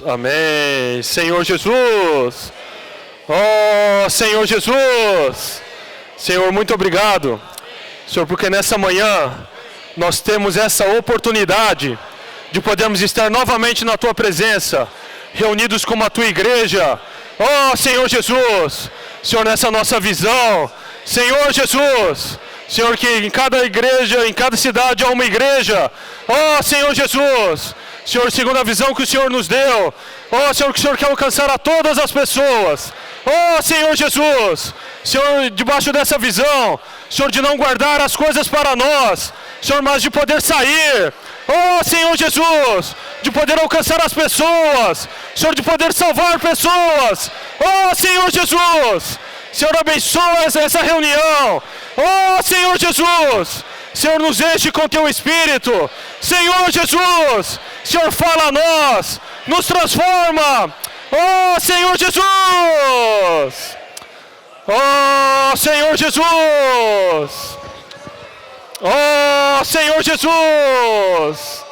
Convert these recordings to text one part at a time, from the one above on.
Amém. Senhor Jesus. Oh, Senhor Jesus. Senhor, muito obrigado. Senhor, porque nessa manhã nós temos essa oportunidade de podermos estar novamente na Tua presença, reunidos como a Tua igreja. Oh, Senhor Jesus. Senhor, nessa nossa visão. Senhor Jesus. Senhor, que em cada igreja, em cada cidade há uma igreja. Oh, Senhor Jesus. Senhor, segundo a visão que o Senhor nos deu. Oh, Senhor, que o Senhor quer alcançar a todas as pessoas. Oh, Senhor Jesus. Senhor, debaixo dessa visão, Senhor, de não guardar as coisas para nós. Senhor, mas de poder sair. Oh, Senhor Jesus. De poder alcançar as pessoas. Senhor, de poder salvar pessoas. Oh, Senhor Jesus. Senhor, abençoa essa reunião. Oh, Senhor Jesus. Senhor, nos enche com Teu Espírito. Senhor Jesus. Senhor, fala a nós. Nos transforma. Oh, Senhor Jesus. Oh, Senhor Jesus. Oh, Senhor Jesus.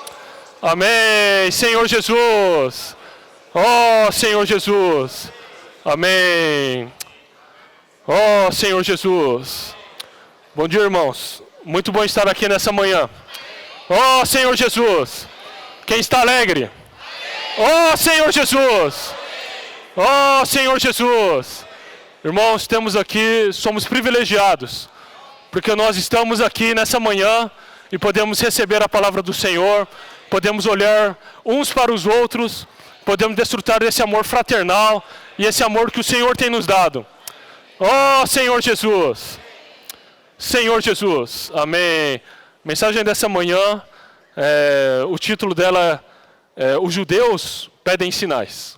Amém. Senhor Jesus. Oh, Senhor Jesus. Amém. Oh, Senhor Jesus. Bom dia, irmãos. Muito bom estar aqui nessa manhã. Oh, Senhor Jesus. Quem está alegre? Oh, Senhor Jesus. Oh, Senhor Jesus. Irmãos, temos aqui, somos privilegiados, porque nós estamos aqui nessa manhã e podemos receber a palavra do Senhor, podemos olhar uns para os outros, podemos desfrutar desse amor fraternal e esse amor que o Senhor tem nos dado. Oh, Senhor Jesus. Senhor Jesus. Amém. Mensagem dessa manhã, o título dela é Os Judeus Pedem Sinais.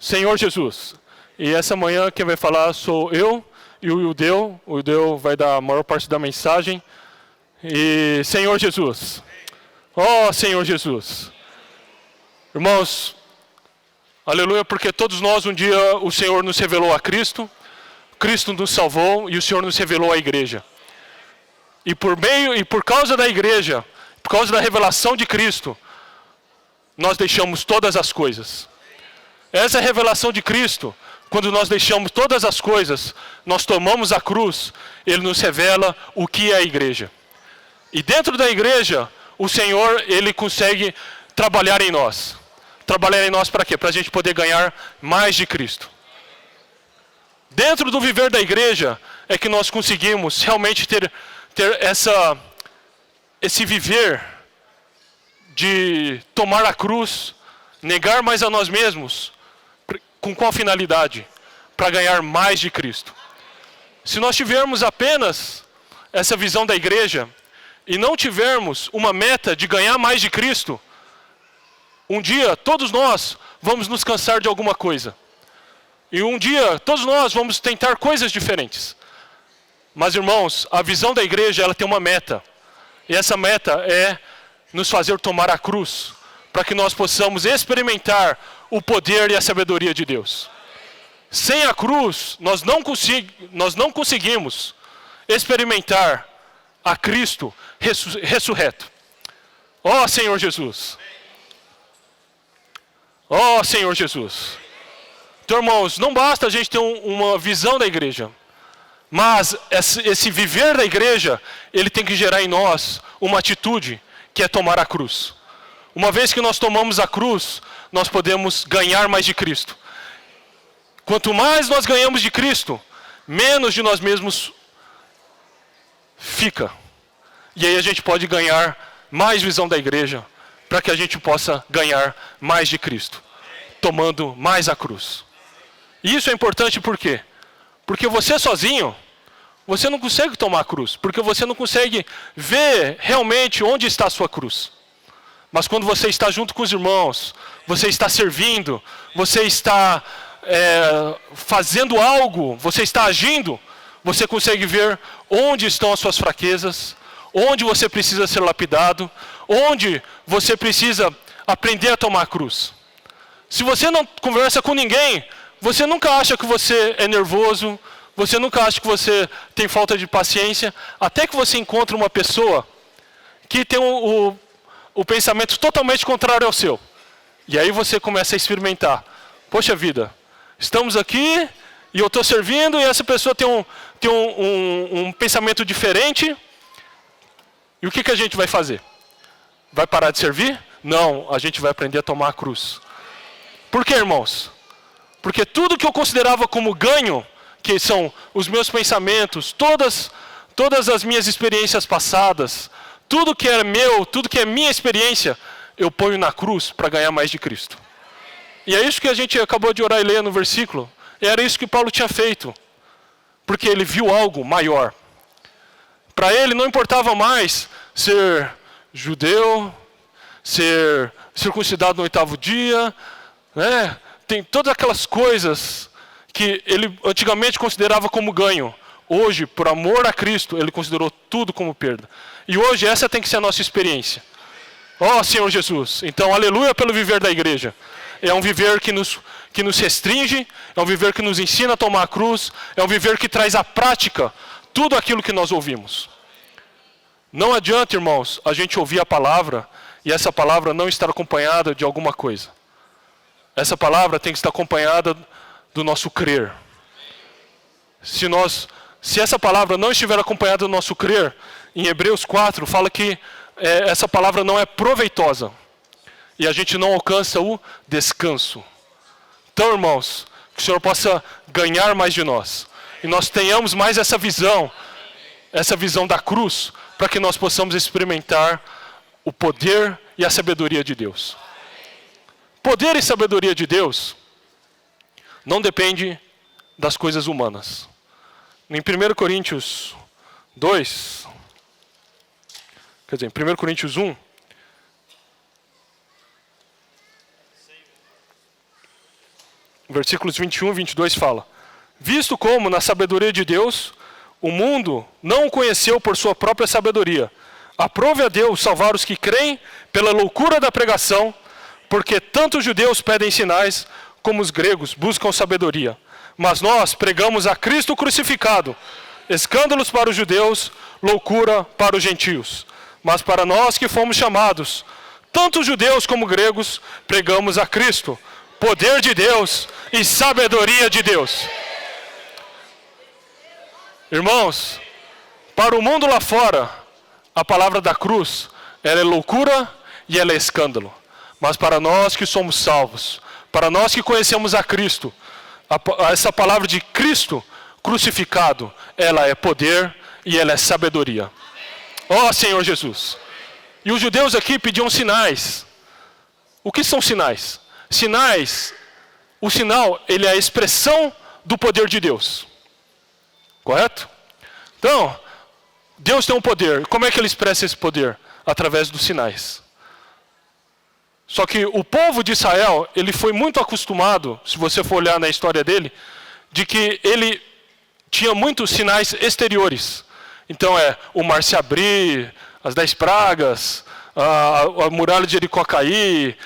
Senhor Jesus. E essa manhã quem vai falar sou eu e o Ildeu. O Ildeu vai dar a maior parte da mensagem. E Senhor Jesus. Oh, Senhor Jesus. Irmãos, aleluia, porque todos nós um dia o Senhor nos revelou a Cristo. Cristo nos salvou e o Senhor nos revelou a igreja. E por causa da igreja, por causa da revelação de Cristo, nós deixamos todas as coisas. Essa é a revelação de Cristo. Quando nós deixamos todas as coisas, nós tomamos a cruz, Ele nos revela o que é a igreja. E dentro da igreja, o Senhor, Ele consegue trabalhar em nós. Trabalhar em nós para quê? Para a gente poder ganhar mais de Cristo. Dentro do viver da igreja é que nós conseguimos realmente ter esse viver de tomar a cruz, negar mais a nós mesmos, com qual finalidade? Para ganhar mais de Cristo. Se nós tivermos apenas essa visão da igreja e não tivermos uma meta de ganhar mais de Cristo, um dia todos nós vamos nos cansar de alguma coisa. E um dia, todos nós vamos tentar coisas diferentes. Mas, irmãos, a visão da igreja, ela tem uma meta. E essa meta é nos fazer tomar a cruz, para que nós possamos experimentar o poder e a sabedoria de Deus. Sem a cruz, nós não conseguimos experimentar a Cristo ressurreto. Ó Senhor Jesus. Ó Senhor Jesus. Então, irmãos, não basta a gente ter uma visão da igreja, mas esse viver da igreja, ele tem que gerar em nós uma atitude, que é tomar a cruz. Uma vez que nós tomamos a cruz, nós podemos ganhar mais de Cristo. Quanto mais nós ganhamos de Cristo, menos de nós mesmos fica. E aí a gente pode ganhar mais visão da igreja, para que a gente possa ganhar mais de Cristo, tomando mais a cruz. E isso é importante por quê? Porque você sozinho, você não consegue tomar a cruz, porque você não consegue ver realmente onde está a sua cruz. Mas quando você está junto com os irmãos, você está servindo, você está fazendo algo, você está agindo, você consegue ver onde estão as suas fraquezas, onde você precisa ser lapidado, onde você precisa aprender a tomar a cruz. Se você não conversa com ninguém, você nunca acha que você é nervoso, você nunca acha que você tem falta de paciência, até que você encontra uma pessoa que tem o pensamento totalmente contrário ao seu. E aí você começa a experimentar. Poxa vida, estamos aqui e eu estou servindo e essa pessoa tem um pensamento diferente. E o que a gente vai fazer? Vai parar de servir? Não, a gente vai aprender a tomar a cruz. Por quê, irmãos? Porque tudo que eu considerava como ganho, que são os meus pensamentos, todas as minhas experiências passadas, tudo que é meu, tudo que é minha experiência, eu ponho na cruz para ganhar mais de Cristo. E é isso que a gente acabou de orar e ler no versículo. E era isso que Paulo tinha feito. Porque ele viu algo maior. Para ele não importava mais ser judeu, ser circuncidado no 8º dia, né? Tem todas aquelas coisas que ele antigamente considerava como ganho. Hoje, por amor a Cristo, ele considerou tudo como perda. E hoje essa tem que ser a nossa experiência. Ó Senhor Jesus, então aleluia pelo viver da igreja. É um viver que nos restringe, é um viver que nos ensina a tomar a cruz, é um viver que traz à prática tudo aquilo que nós ouvimos. Não adianta, irmãos, a gente ouvir a palavra e essa palavra não estar acompanhada de alguma coisa. Essa palavra tem que estar acompanhada do nosso crer. Se essa palavra não estiver acompanhada do nosso crer, em Hebreus 4 fala que essa palavra não é proveitosa. E a gente não alcança o descanso. Então, irmãos, que o Senhor possa ganhar mais de nós. E nós tenhamos mais essa visão da cruz, para que nós possamos experimentar o poder e a sabedoria de Deus. Poder e sabedoria de Deus não depende das coisas humanas. Em 1 Coríntios 2, quer dizer, em 1 Coríntios 1, versículos 21 e 22 fala: visto como, na sabedoria de Deus, o mundo não o conheceu por sua própria sabedoria, aprove a Deus salvar os que creem pela loucura da pregação, porque tanto os judeus pedem sinais, como os gregos buscam sabedoria. Mas nós pregamos a Cristo crucificado, escândalos para os judeus, loucura para os gentios. Mas para nós que fomos chamados, tanto judeus como gregos, pregamos a Cristo, poder de Deus e sabedoria de Deus. Irmãos, para o mundo lá fora, a palavra da cruz, ela é loucura e ela é escândalo. Mas para nós que somos salvos, para nós que conhecemos a Cristo, essa palavra de Cristo crucificado, ela é poder e ela é sabedoria. Ó Senhor Jesus. E os judeus aqui pediam sinais. O que são sinais? Sinais, o sinal, ele é a expressão do poder de Deus. Correto? Então, Deus tem um poder. Como é que ele expressa esse poder? Através dos sinais. Só que o povo de Israel, ele foi muito acostumado, se você for olhar na história dele, de que ele tinha muitos sinais exteriores. Então o mar se abrir, as 10 pragas, a muralha de Jericó cair,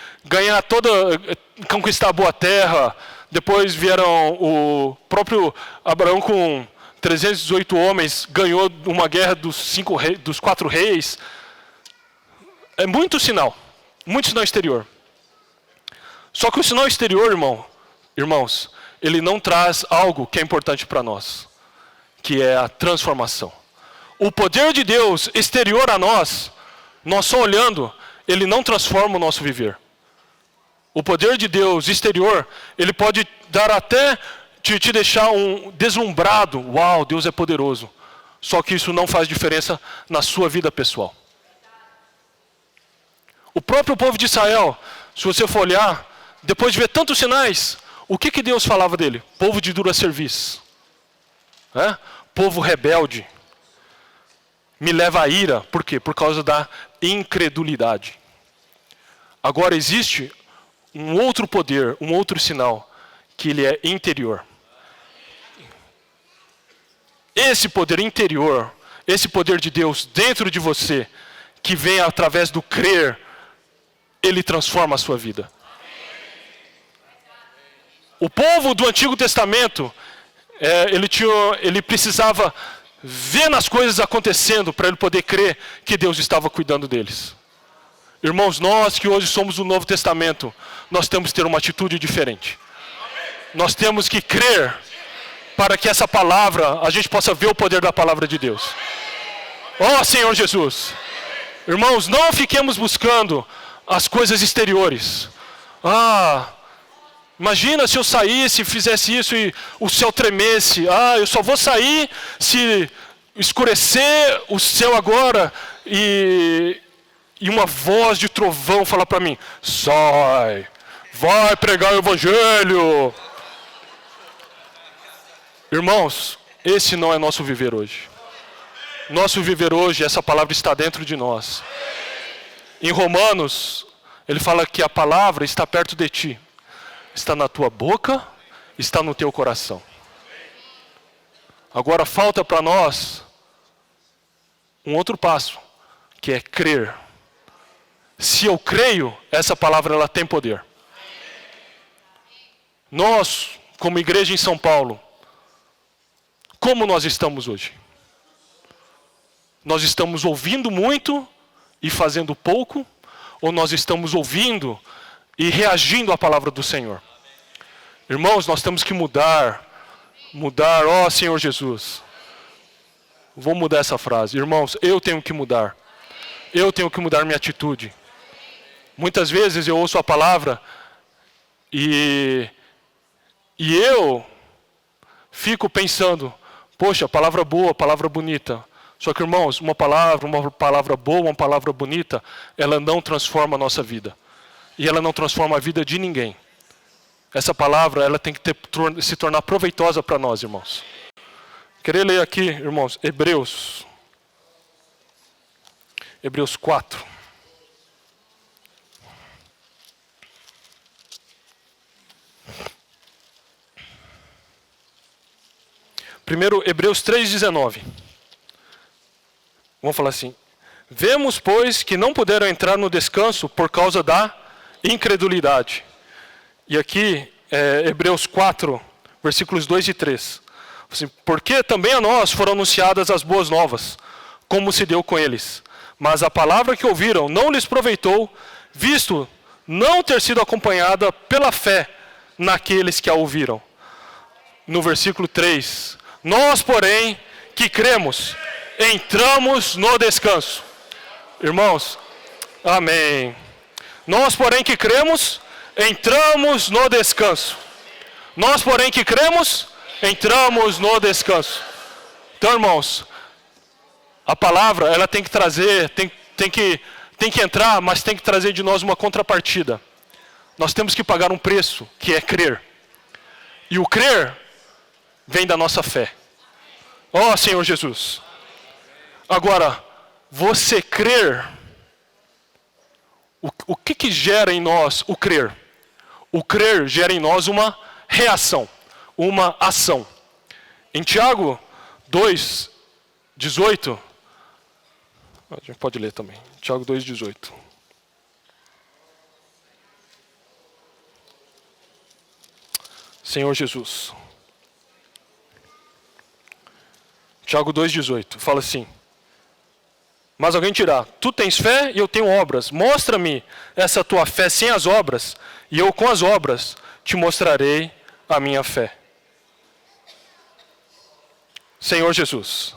conquistar a boa terra. Depois vieram o próprio Abraão com 318 homens, ganhou uma guerra dos 4 reis. É muito sinal exterior. Só que o sinal exterior, irmãos, ele não traz algo que é importante para nós, que é a transformação. O poder de Deus exterior a nós só olhando, ele não transforma o nosso viver. O poder de Deus exterior, ele pode dar até te deixar deslumbrado. Uau, Deus é poderoso. Só que isso não faz diferença na sua vida pessoal. O próprio povo de Israel, se você for olhar, depois de ver tantos sinais, o que Deus falava dele? Povo de dura serviço. Povo rebelde. Me leva à ira. Por quê? Por causa da incredulidade. Agora existe um outro poder, um outro sinal, que ele é interior. Esse poder interior, esse poder de Deus dentro de você, que vem através do crer, ele transforma a sua vida. O povo do Antigo Testamento, ele precisava ver nas coisas acontecendo para ele poder crer que Deus estava cuidando deles. Irmãos, nós que hoje somos do Novo Testamento, nós temos que ter uma atitude diferente. Nós temos que crer para que essa palavra, a gente possa ver o poder da palavra de Deus. Ó Senhor Jesus. Irmãos, não fiquemos buscando as coisas exteriores. Imagina se eu saísse e fizesse isso e o céu tremesse. Eu só vou sair se escurecer o céu agora e uma voz de trovão falar para mim: sai, vai pregar o evangelho. Irmãos, esse não é nosso viver hoje. Nosso viver hoje, essa palavra está dentro de nós. Em Romanos, ele fala que a palavra está perto de ti. Está na tua boca, está no teu coração. Agora falta para nós um outro passo, que é crer. Se eu creio, essa palavra ela tem poder. Nós, como igreja em São Paulo, como nós estamos hoje? Nós estamos ouvindo muito e fazendo pouco? Ou nós estamos ouvindo e reagindo à palavra do Senhor? Irmãos, nós temos que mudar, ó Senhor Jesus. Vou mudar essa frase. Irmãos, eu tenho que mudar. Eu tenho que mudar minha atitude. Muitas vezes eu ouço a palavra e eu fico pensando, poxa, palavra boa, palavra bonita. Só que, irmãos, uma palavra boa, uma palavra bonita, ela não transforma a nossa vida. E ela não transforma a vida de ninguém. Essa palavra, ela tem que se tornar proveitosa para nós, irmãos. Queria ler aqui, irmãos, Hebreus 4. Primeiro, Hebreus 3,19. Vamos falar assim: vemos, pois, que não puderam entrar no descanso por causa da incredulidade. E aqui, Hebreus 4, versículos 2 e 3. Assim, porque também a nós foram anunciadas as boas novas, como se deu com eles. Mas a palavra que ouviram não lhes proveitou, visto não ter sido acompanhada pela fé naqueles que a ouviram. No versículo 3, nós, porém, que cremos, entramos no descanso. Irmãos, amém. Nós, porém, que cremos, entramos no descanso. Nós, porém, que cremos, entramos no descanso. Então, irmãos, a palavra, ela tem que trazer, tem que entrar, mas tem que trazer de nós uma contrapartida. Nós temos que pagar um preço, que é crer. E o crer vem da nossa fé. Ó Senhor Jesus. Agora, você crer, o que gera em nós o crer? O crer gera em nós uma reação, uma ação. Em Tiago 2:18, a gente pode ler também, Tiago 2:18. Senhor Jesus. Tiago 2:18, fala assim: mas alguém dirá, tu tens fé e eu tenho obras. Mostra-me essa tua fé sem as obras, e eu com as obras te mostrarei a minha fé. Senhor Jesus.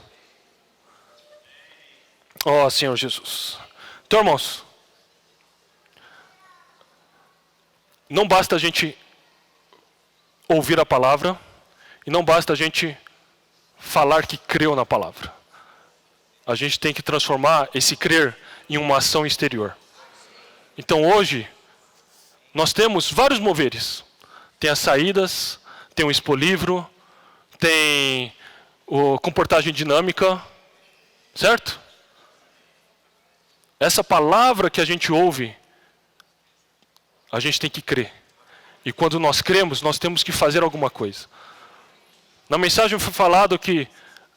Ó Senhor Jesus. Então, irmãos, não basta a gente ouvir a palavra, e não basta a gente falar que creu na palavra. A gente tem que transformar esse crer em uma ação exterior. Então hoje, nós temos vários moveres. Tem as saídas, tem o expolivro, tem a comportagem dinâmica, certo? Essa palavra que a gente ouve, a gente tem que crer. E quando nós cremos, nós temos que fazer alguma coisa. Na mensagem foi falado que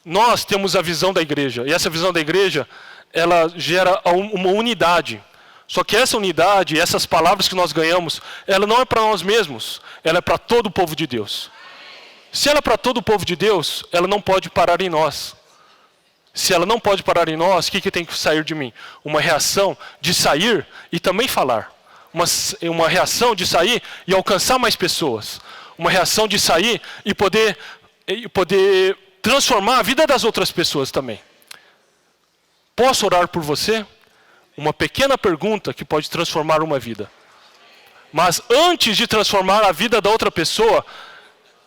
nós temos a visão da igreja. E essa visão da igreja, ela gera uma unidade. Só que essa unidade, essas palavras que nós ganhamos, ela não é para nós mesmos. Ela é para todo o povo de Deus. Se ela é para todo o povo de Deus, ela não pode parar em nós. se ela não pode parar em nós, o que tem que sair de mim? Uma reação de sair e também falar. Uma reação de sair e alcançar mais pessoas. Uma reação de sair e poder transformar a vida das outras pessoas também. Posso orar por você? Uma pequena pergunta que pode transformar uma vida. Mas antes de transformar a vida da outra pessoa,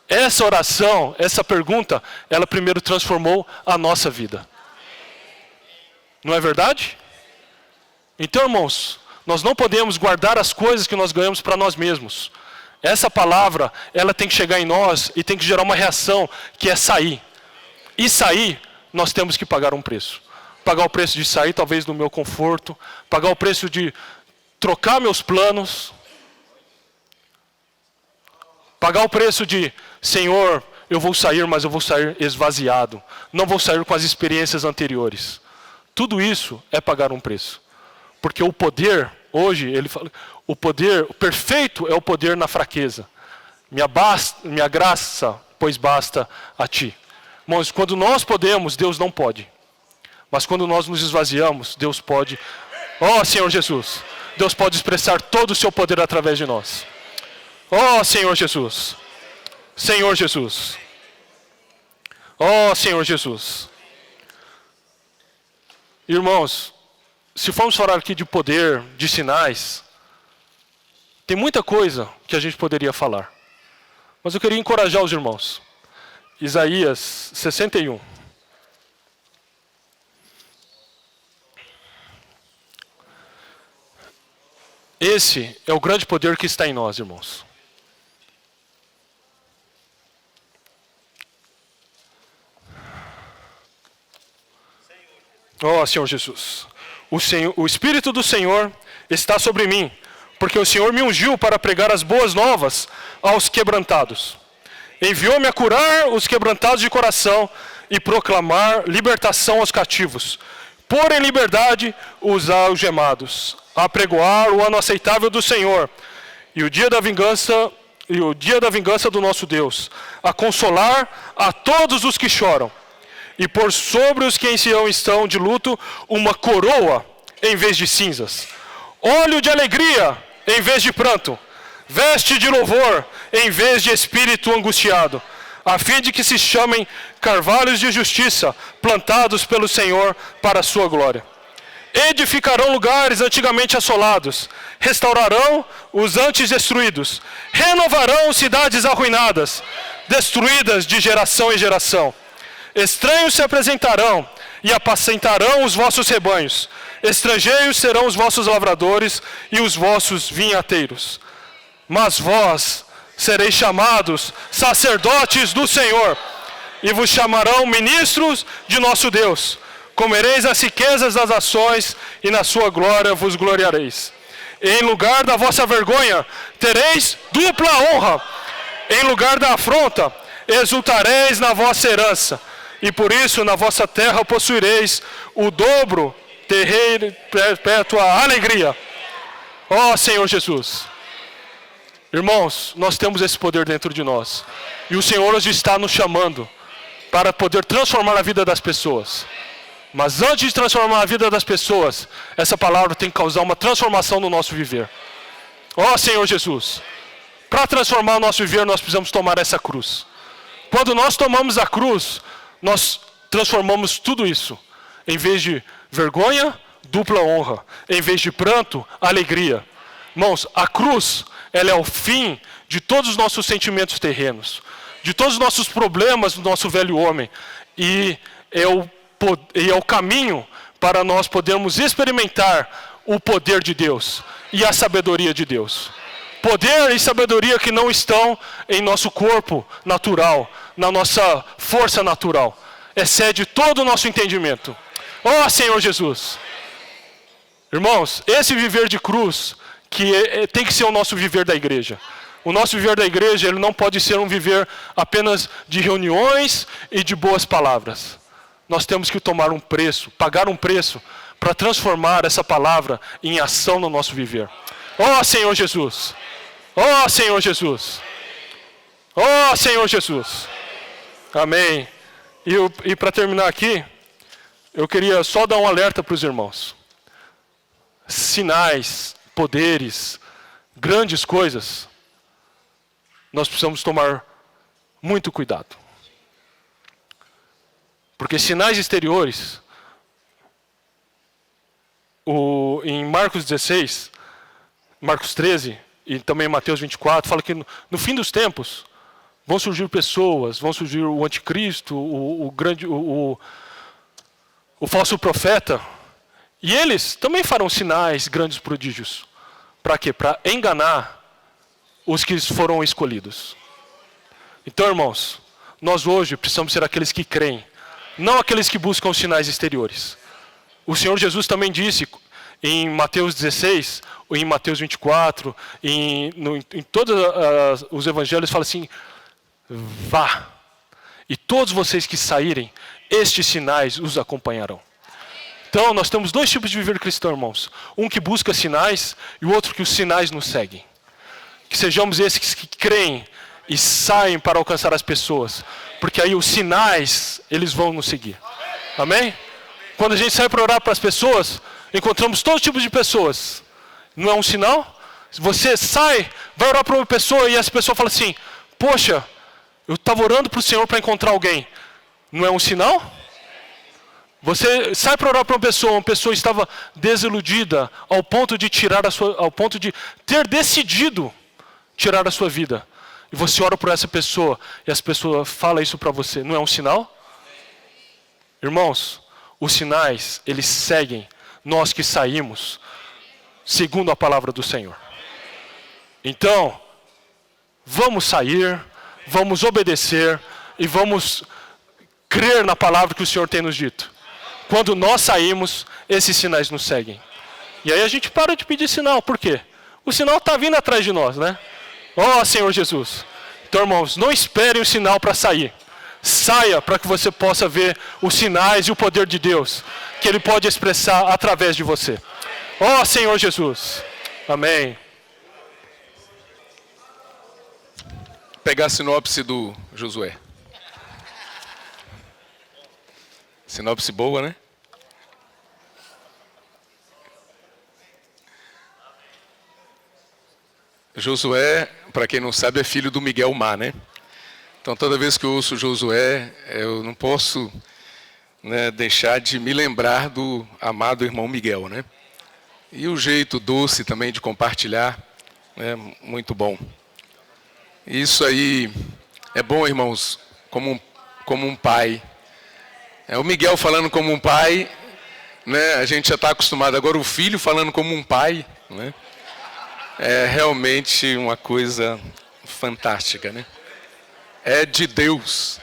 essa oração, essa pergunta, ela primeiro transformou a nossa vida. Não é verdade? Então, irmãos, nós não podemos guardar as coisas que nós ganhamos para nós mesmos. Essa palavra, ela tem que chegar em nós e tem que gerar uma reação, que é sair. E sair, nós temos que pagar um preço. Pagar o preço de sair, talvez, do meu conforto. Pagar o preço de trocar meus planos. Pagar o preço de, Senhor, eu vou sair, mas eu vou sair esvaziado. Não vou sair com as experiências anteriores. Tudo isso é pagar um preço. Porque o poder, hoje, ele fala, o poder, o perfeito é o poder na fraqueza. Minha graça, pois basta a ti. Irmãos, quando nós podemos, Deus não pode. Mas quando nós nos esvaziamos, Deus pode. Ó Senhor Jesus, Deus pode expressar todo o seu poder através de nós. Ó Senhor Jesus. Senhor Jesus. Ó Senhor Jesus. Irmãos, se formos falar aqui de poder, de sinais, tem muita coisa que a gente poderia falar. Mas eu queria encorajar os irmãos. Isaías 61. Esse é o grande poder que está em nós, irmãos. Ó Senhor Jesus. O Espírito do Senhor está sobre mim, porque o Senhor me ungiu para pregar as boas novas aos quebrantados. Enviou-me a curar os quebrantados de coração e proclamar libertação aos cativos, pôr em liberdade os algemados, a pregoar o ano aceitável do Senhor e o dia da vingança do nosso Deus, a consolar a todos os que choram e pôr sobre os que em Sião estão de luto uma coroa em vez de cinzas, óleo de alegria em vez de pranto, veste de louvor em vez de espírito angustiado, a fim de que se chamem carvalhos de justiça, plantados pelo Senhor para a sua glória. Edificarão lugares antigamente assolados, restaurarão os antes destruídos, renovarão cidades arruinadas, destruídas de geração em geração. Estranhos se apresentarão e apacentarão os vossos rebanhos. Estrangeiros serão os vossos lavradores e os vossos vinhateiros. Mas vós sereis chamados sacerdotes do Senhor, e vos chamarão ministros de nosso Deus. Comereis as riquezas das nações, e na sua glória vos gloriareis. Em lugar da vossa vergonha, tereis dupla honra. Em lugar da afronta, exultareis na vossa herança. E por isso na vossa terra possuireis o dobro, terreiro perpétua alegria. Ó Senhor Jesus. Irmãos, nós temos esse poder dentro de nós. E o Senhor hoje está nos chamando para poder transformar a vida das pessoas. Mas antes de transformar a vida das pessoas, essa palavra tem que causar uma transformação no nosso viver. Ó Senhor Jesus, para transformar o nosso viver, nós precisamos tomar essa cruz. Quando nós tomamos a cruz, nós transformamos tudo isso. Em vez de vergonha, dupla honra. Em vez de pranto, alegria. Irmãos, a cruz, ela é o fim de todos os nossos sentimentos terrenos, de todos os nossos problemas do nosso velho homem. E é o caminho para nós podermos experimentar o poder de Deus e a sabedoria de Deus. Poder e sabedoria que não estão em nosso corpo natural, na nossa força natural. Excede todo o nosso entendimento. Ó Senhor Jesus. Irmãos, esse viver de cruz que tem que ser o nosso viver da igreja. O nosso viver da igreja, ele não pode ser um viver apenas de reuniões e de boas palavras. Nós temos que tomar um preço, pagar um preço para transformar essa palavra em ação no nosso viver. Ó Senhor Jesus. Ó Senhor Jesus. Ó Senhor Jesus. Amém. E para terminar aqui, eu queria só dar um alerta para os irmãos. Sinais, poderes, grandes coisas, nós precisamos tomar muito cuidado. Porque sinais exteriores, em Marcos 16, Marcos 13 e também Mateus 24, fala que no fim dos tempos vão surgir pessoas, vão surgir o anticristo, o falso profeta, e eles também farão sinais, grandes prodígios. Para quê? Para enganar os que foram escolhidos. Então, irmãos, nós hoje precisamos ser aqueles que creem, não aqueles que buscam os sinais exteriores. O Senhor Jesus também disse em Mateus 16, ou em Mateus 24, em todos os evangelhos, fala assim: vá, e todos vocês que saírem, estes sinais os acompanharão. Então, nós temos dois tipos de viver cristão, irmãos. Um que busca sinais e o outro que os sinais nos seguem. Que sejamos esses que creem e saem para alcançar as pessoas. Porque aí os sinais, eles vão nos seguir. Amém? Quando a gente sai para orar para as pessoas, encontramos todo tipo de pessoas. Não é um sinal? Você sai, vai orar para uma pessoa e essa pessoa fala assim: poxa, eu estava orando para o Senhor para encontrar alguém. Não é um sinal? Você sai para orar para uma pessoa estava desiludida ao ponto de ao ponto de ter decidido tirar a sua vida. E você ora por essa pessoa e essa pessoa fala isso para você. Não é um sinal? Irmãos, os sinais, eles seguem nós que saímos segundo a palavra do Senhor. Então, vamos sair, vamos obedecer e vamos crer na palavra que o Senhor tem nos dito. Quando nós saímos, esses sinais nos seguem. E aí a gente para de pedir sinal. Por quê? O sinal está vindo atrás de nós, né? Ó, Senhor Jesus. Então, irmãos, não esperem o sinal para sair. Saia para que você possa ver os sinais e o poder de Deus que Ele pode expressar através de você. Ó, Senhor Jesus. Amém. Pegar a sinopse do Josué. Sinopse boa, né? Josué, para quem não sabe, é filho do Miguel Mar, né? Então, toda vez que eu ouço Josué, eu não posso, né, deixar de me lembrar do amado irmão Miguel, né? E o jeito doce também de compartilhar, né, muito bom. Isso aí é bom, irmãos, como um pai. O Miguel falando como um pai, né? A gente já está acostumado. Agora o filho falando como um pai, né? É realmente uma coisa fantástica, né? É de Deus.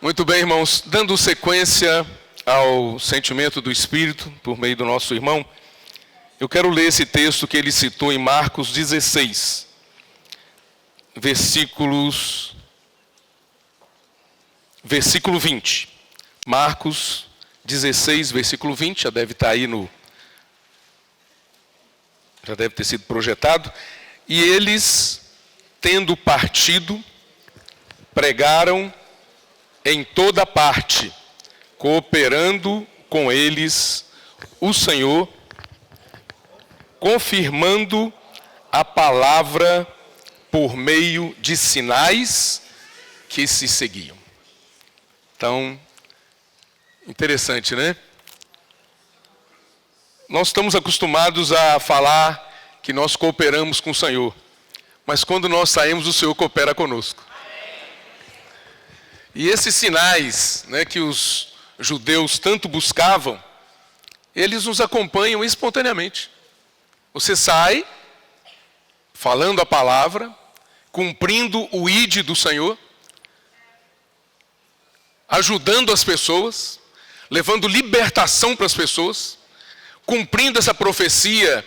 Muito bem, irmãos. Dando sequência ao sentimento do Espírito por meio do nosso irmão, eu quero ler esse texto que ele citou em Marcos 16, versículo 20. Marcos 16, versículo 20, já deve estar aí já deve ter sido projetado. E eles, tendo partido, pregaram em toda parte, cooperando com eles o Senhor, confirmando a palavra por meio de sinais que se seguiam. Então, interessante, né? Nós estamos acostumados a falar que nós cooperamos com o Senhor, mas quando nós saímos, o Senhor coopera conosco. E esses sinais, né, que os judeus tanto buscavam, eles nos acompanham espontaneamente. Você sai falando a palavra, cumprindo o ID do Senhor, ajudando as pessoas, levando libertação para as pessoas, cumprindo essa profecia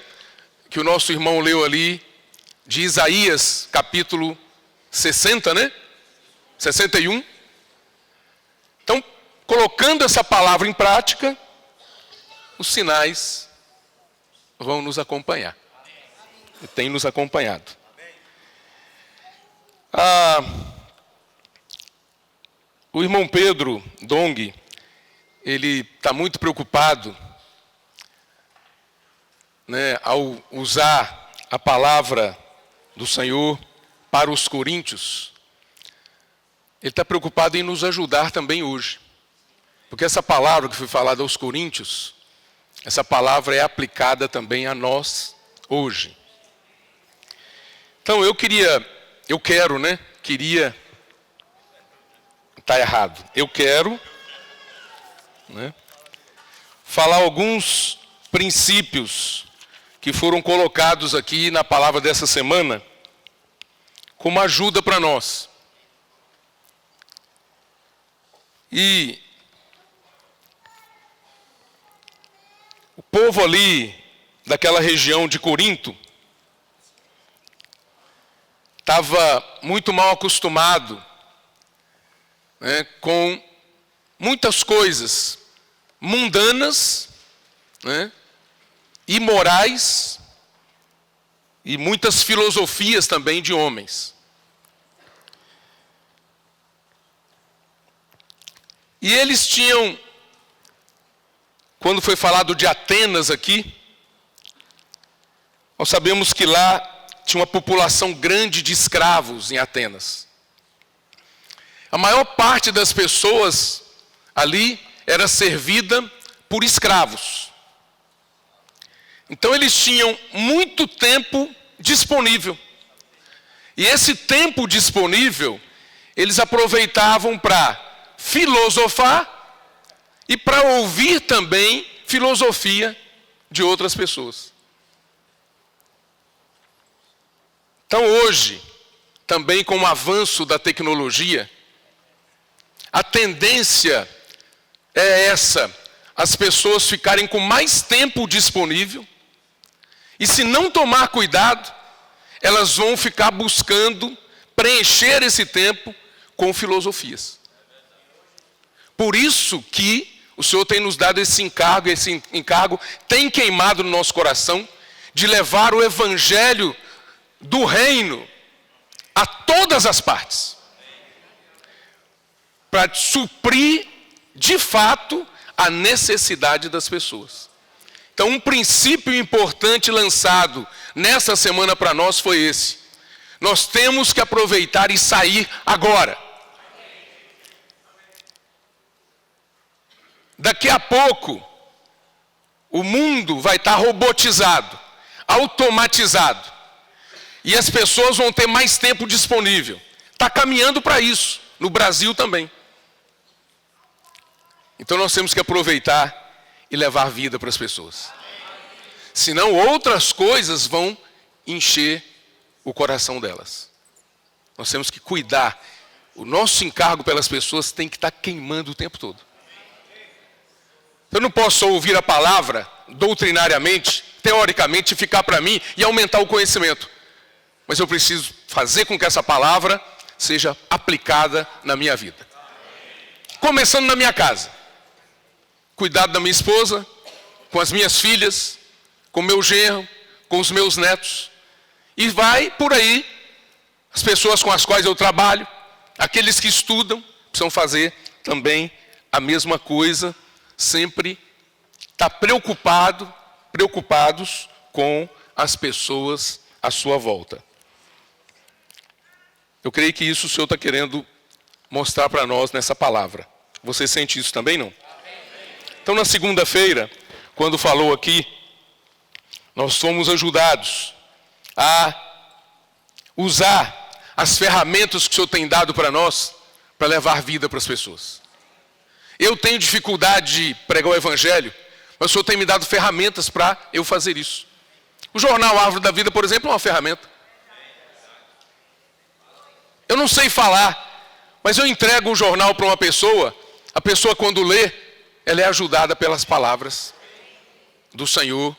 que o nosso irmão leu ali, de Isaías, capítulo 60, né? 61. Então, colocando essa palavra em prática, os sinais vão nos acompanhar. E tem nos acompanhado. O irmão Pedro Dong, ele está muito preocupado, né, ao usar a palavra do Senhor para os coríntios. Ele está preocupado em nos ajudar também hoje. Porque essa palavra que foi falada aos coríntios, essa palavra é aplicada também a nós hoje. Então está errado. Eu quero, né, falar alguns princípios que foram colocados aqui na palavra dessa semana como ajuda para nós. E o povo ali daquela região de Corinto estava muito mal acostumado, né, com muitas coisas mundanas, né, imorais e muitas filosofias também de homens. E eles tinham, quando foi falado de Atenas aqui, nós sabemos que lá tinha uma população grande de escravos em Atenas. A maior parte das pessoas ali era servida por escravos. Então eles tinham muito tempo disponível. E esse tempo disponível, eles aproveitavam para filosofar e para ouvir também filosofia de outras pessoas. Então hoje, também com o avanço da tecnologia, a tendência é essa, as pessoas ficarem com mais tempo disponível, e se não tomar cuidado, elas vão ficar buscando preencher esse tempo com filosofias. Por isso que o Senhor tem nos dado esse encargo tem queimado no nosso coração, de levar o evangelho do reino a todas as partes, para suprir de fato a necessidade das pessoas. Então, um princípio importante lançado nessa semana para nós foi esse: nós temos que aproveitar e sair agora. Daqui a pouco, o mundo vai estar robotizado, automatizado, e as pessoas vão ter mais tempo disponível. Está caminhando para isso, no Brasil também. Então nós temos que aproveitar e levar vida para as pessoas. Senão outras coisas vão encher o coração delas. Nós temos que cuidar. O nosso encargo pelas pessoas tem que estar queimando o tempo todo. Eu não posso só ouvir a palavra doutrinariamente, teoricamente, ficar para mim e aumentar o conhecimento. Mas eu preciso fazer com que essa palavra seja aplicada na minha vida. Começando na minha casa. Cuidado da minha esposa, com as minhas filhas, com meu genro, com os meus netos. E vai por aí, as pessoas com as quais eu trabalho, aqueles que estudam, precisam fazer também a mesma coisa, sempre estar preocupados com as pessoas à sua volta. Eu creio que isso o Senhor está querendo mostrar para nós nessa palavra. Você sente isso também, não? Então, na segunda-feira, quando falou aqui, nós fomos ajudados a usar as ferramentas que o Senhor tem dado para nós, para levar vida para as pessoas. Eu tenho dificuldade de pregar o Evangelho, mas o Senhor tem me dado ferramentas para eu fazer isso. O jornal Árvore da Vida, por exemplo, é uma ferramenta. Eu não sei falar, mas eu entrego um jornal para uma pessoa, a pessoa quando lê, ela é ajudada pelas palavras do Senhor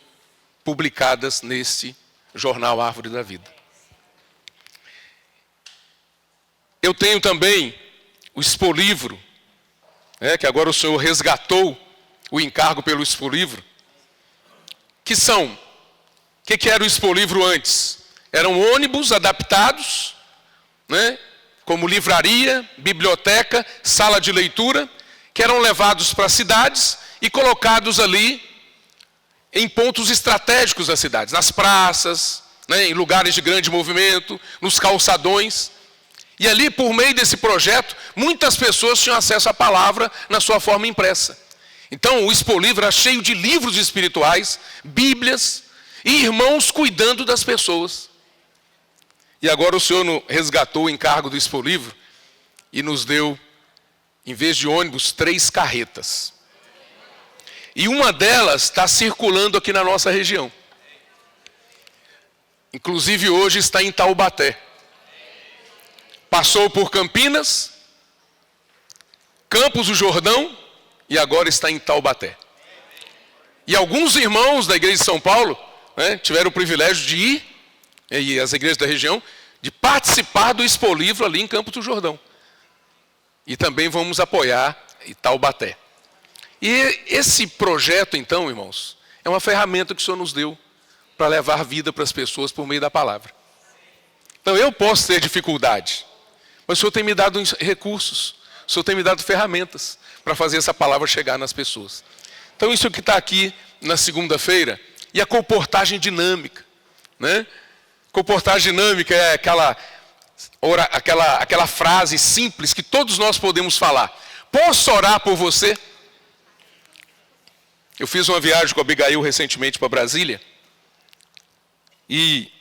publicadas nesse jornal Árvore da Vida. Eu tenho também o Expolivro, que agora o Senhor resgatou o encargo pelo Expolivro. Que são, o que era o Expolivro antes? Eram ônibus adaptados, como livraria, biblioteca, sala de leitura, que eram levados para cidades e colocados ali em pontos estratégicos das cidades, nas praças, né, em lugares de grande movimento, nos calçadões. E ali, por meio desse projeto, muitas pessoas tinham acesso à palavra na sua forma impressa. Então, o Expolivro era cheio de livros espirituais, bíblias e irmãos cuidando das pessoas. E agora o Senhor resgatou o encargo do Expolivro e nos deu, em vez de ônibus, 3 carretas. E uma delas está circulando aqui na nossa região. Inclusive hoje está em Taubaté. Passou por Campinas, Campos do Jordão e agora está em Taubaté. E alguns irmãos da igreja de São Paulo, né, tiveram o privilégio de ir, e as igrejas da região, de participar do Expolivro ali em Campos do Jordão. E também vamos apoiar em Taubaté. E esse projeto, então, irmãos, é uma ferramenta que o Senhor nos deu para levar vida para as pessoas por meio da palavra. Então, eu posso ter dificuldade, mas o Senhor tem me dado recursos, o Senhor tem me dado ferramentas para fazer essa palavra chegar nas pessoas. Então, isso que está aqui na segunda-feira, e a comportagem dinâmica, né? Comportagem dinâmica é aquela frase simples que todos nós podemos falar. Posso orar por você? Eu fiz uma viagem com a Abigail recentemente para Brasília. E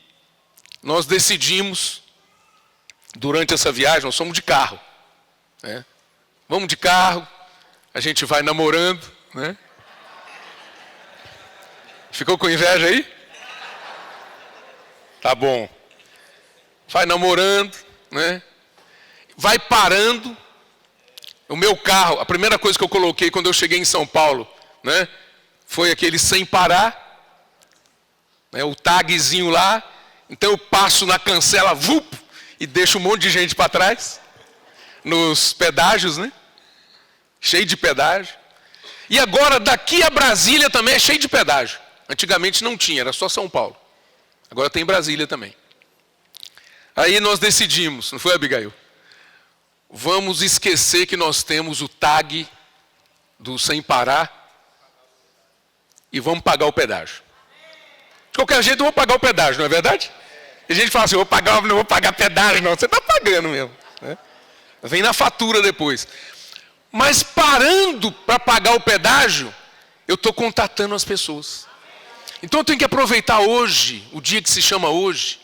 nós decidimos, durante essa viagem, nós fomos de carro, né? Vamos de carro, a gente vai namorando, né? Ficou com inveja aí? Tá bom. Vai namorando, né? Vai parando. O meu carro, a primeira coisa que eu coloquei quando eu cheguei em São Paulo, né, foi aquele sem parar, né, o tagzinho lá. Então eu passo na cancela, vup, e deixo um monte de gente para trás, nos pedágios, né? Cheio de pedágio. E agora daqui a Brasília também é cheio de pedágio. Antigamente não tinha, era só São Paulo. Agora tem Brasília também. Aí nós decidimos, não foi, Abigail? Vamos esquecer que nós temos o tag do sem parar e vamos pagar o pedágio. De qualquer jeito eu vou pagar o pedágio, não é verdade? E a gente fala assim, não vou pagar pedágio não. Você está pagando mesmo, né? Vem na fatura depois. Mas parando para pagar o pedágio, eu estou contatando as pessoas. Então eu tenho que aproveitar hoje, o dia que se chama hoje,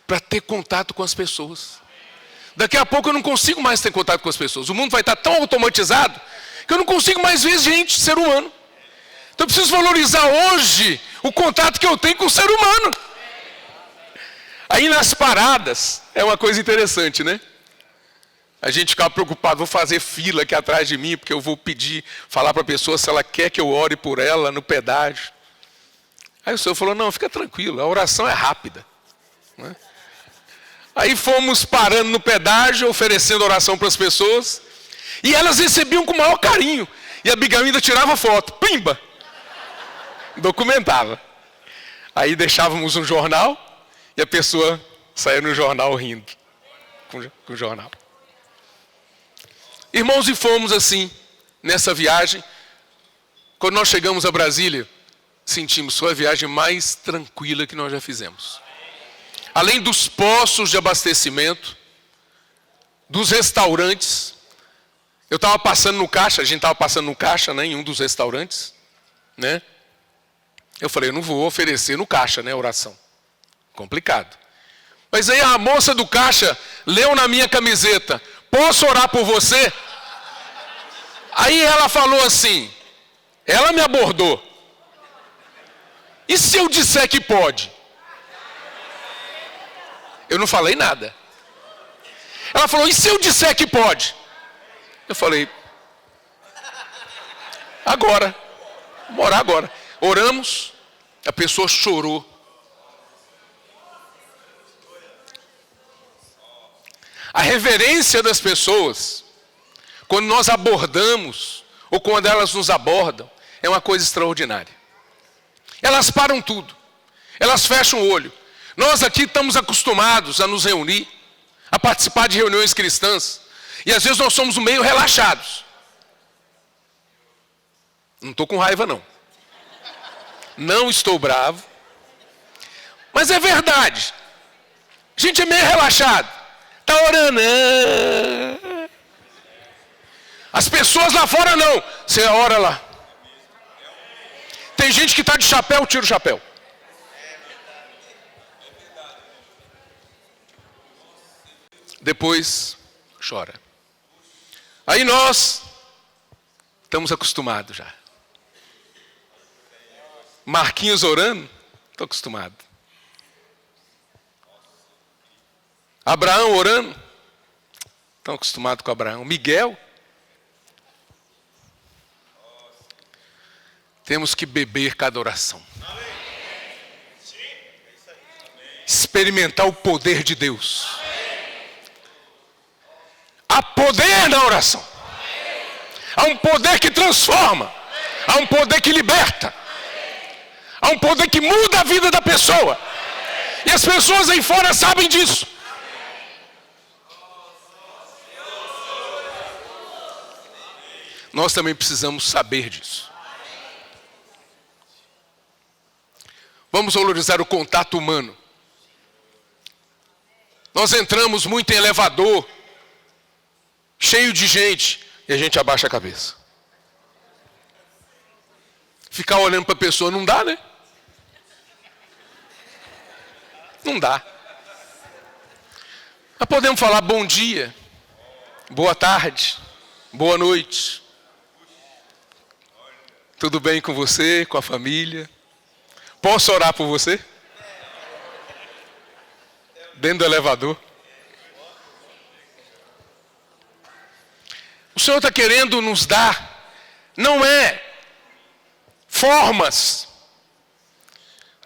para ter contato com as pessoas. Daqui a pouco eu não consigo mais ter contato com as pessoas. O mundo vai estar tão automatizado que eu não consigo mais ver gente, ser humano. Então eu preciso valorizar hoje o contato que eu tenho com o ser humano. Aí nas paradas, é uma coisa interessante, né? A gente ficava preocupado, vou fazer fila aqui atrás de mim, porque eu vou falar para a pessoa se ela quer que eu ore por ela no pedágio. Aí o Senhor falou, não, fica tranquilo, a oração é rápida, né? Aí fomos parando no pedágio, oferecendo oração para as pessoas, e elas recebiam com o maior carinho. E a Abigail ainda tirava foto, pimba, documentava. Aí deixávamos um jornal, e a pessoa saía no jornal rindo, com o jornal. Irmãos, e fomos assim, nessa viagem. Quando nós chegamos a Brasília, sentimos foi a viagem mais tranquila que nós já fizemos. Além dos postos de abastecimento, dos restaurantes. Eu estava passando no caixa, a gente estava passando no caixa, né, em um dos restaurantes, né? Eu falei, eu não vou oferecer no caixa, né, oração. Complicado. Mas aí a moça do caixa leu na minha camiseta, posso orar por você? Aí ela falou assim, ela me abordou. E se eu disser que pode? Eu não falei nada. Ela falou, e se eu disser que pode? Eu falei, agora, vamos orar agora. Oramos, a pessoa chorou. A reverência das pessoas, quando nós abordamos, ou quando elas nos abordam, é uma coisa extraordinária. Elas param tudo, elas fecham o olho. Nós aqui estamos acostumados a nos reunir, a participar de reuniões cristãs. E às vezes nós somos meio relaxados. Não estou com raiva, não. Não estou bravo. Mas é verdade. A gente é meio relaxado. Está orando. As pessoas lá fora não. Você ora lá. Tem gente que está de chapéu, tira o chapéu. Depois chora. Aí nós estamos acostumados já. Marquinhos orando, estou acostumado. Abraão orando, estão acostumados com Abraão. Miguel, temos que beber cada oração. Experimentar o poder de Deus. Há poder na oração. Há um poder que transforma. Há um poder que liberta. Há um poder que muda a vida da pessoa. E as pessoas aí fora sabem disso. Nós também precisamos saber disso. Vamos valorizar o contato humano. Nós entramos muito em elevador, cheio de gente, e a gente abaixa a cabeça. Ficar olhando para a pessoa não dá, né? Não dá. Mas podemos falar bom dia, boa tarde, boa noite. Tudo bem com você, com a família? Posso orar por você? Dentro do elevador. O Senhor está querendo nos dar, não é formas,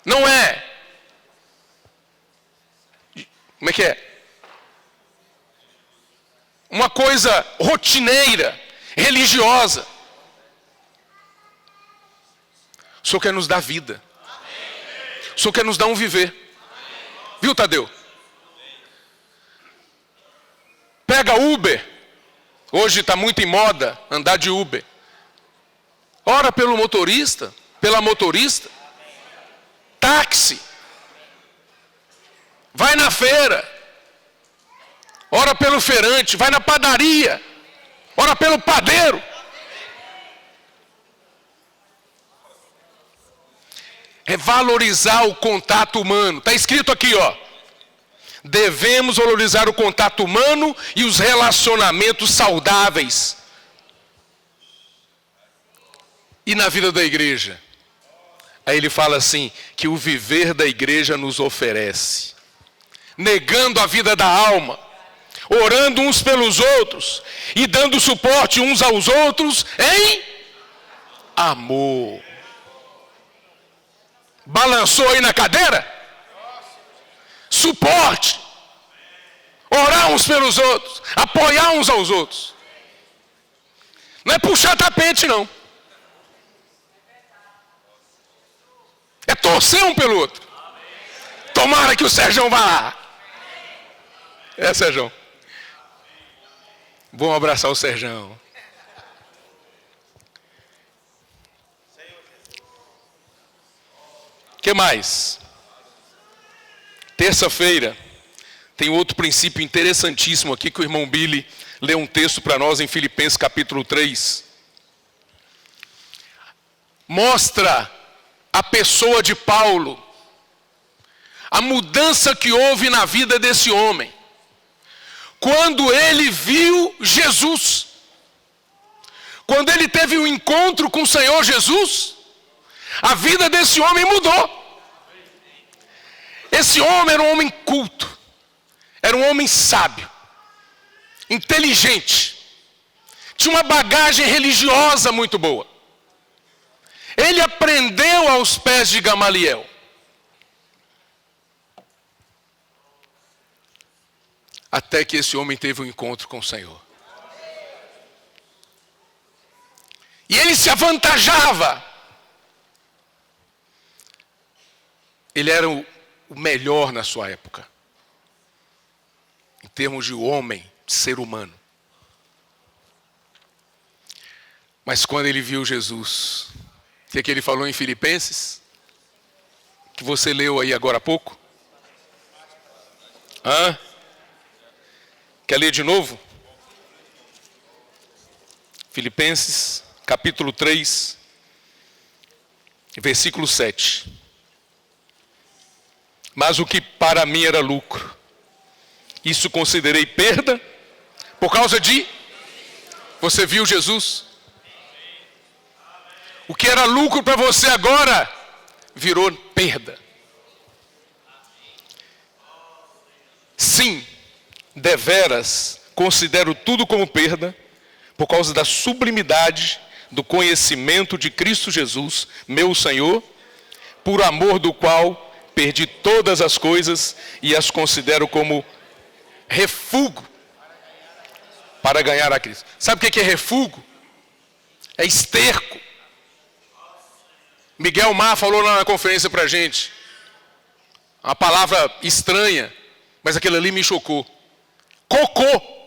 não é, como é que é? Uma coisa rotineira, religiosa. O Senhor quer nos dar vida. O Senhor quer nos dar um viver. Viu, Tadeu? Pega Uber. Hoje está muito em moda andar de Uber. Ora pelo motorista, pela motorista. Táxi. Vai na feira. Ora pelo feirante. Vai na padaria. Ora pelo padeiro. É valorizar o contato humano. Está escrito aqui, ó. Devemos valorizar o contato humano e os relacionamentos saudáveis. E na vida da igreja? Aí ele fala assim, que o viver da igreja nos oferece. Negando a vida da alma. Orando uns pelos outros. E dando suporte uns aos outros em amor. Balançou aí na cadeira? Suporte. Orar uns pelos outros. Apoiar uns aos outros. Não é puxar tapete, não. É torcer um pelo outro. Tomara que o Sérgio vá lá. É, Sérgio. Bom abraçar o Sérgio. O que mais? Terça-feira, tem outro princípio interessantíssimo aqui que o irmão Billy leu um texto para nós em Filipenses capítulo 3. Mostra a pessoa de Paulo, a mudança que houve na vida desse homem, quando ele viu Jesus, quando ele teve um encontro com o Senhor Jesus, a vida desse homem mudou. Esse homem era um homem culto, era um homem sábio, inteligente, tinha uma bagagem religiosa muito boa. Ele aprendeu aos pés de Gamaliel. Até que esse homem teve um encontro com o Senhor. E ele se avantajava. Ele era o melhor na sua época. em termos de homem, de ser humano. Mas quando ele viu Jesus, o que ele falou em Filipenses? Que você leu aí agora há pouco? Quer ler de novo? Filipenses, capítulo 3, versículo 7. Mas o que para mim era lucro, isso considerei perda, por causa de... Você viu Jesus? O que era lucro para você agora, virou perda. Sim, deveras, considero tudo como perda, por causa da sublimidade do conhecimento de Cristo Jesus, meu Senhor, por amor do qual perdi todas as coisas e as considero como refúgio para ganhar a Cristo. Sabe o que é refúgio? É esterco. Miguel Mar falou lá na conferência para a gente, uma palavra estranha, mas aquilo ali me chocou. Cocô.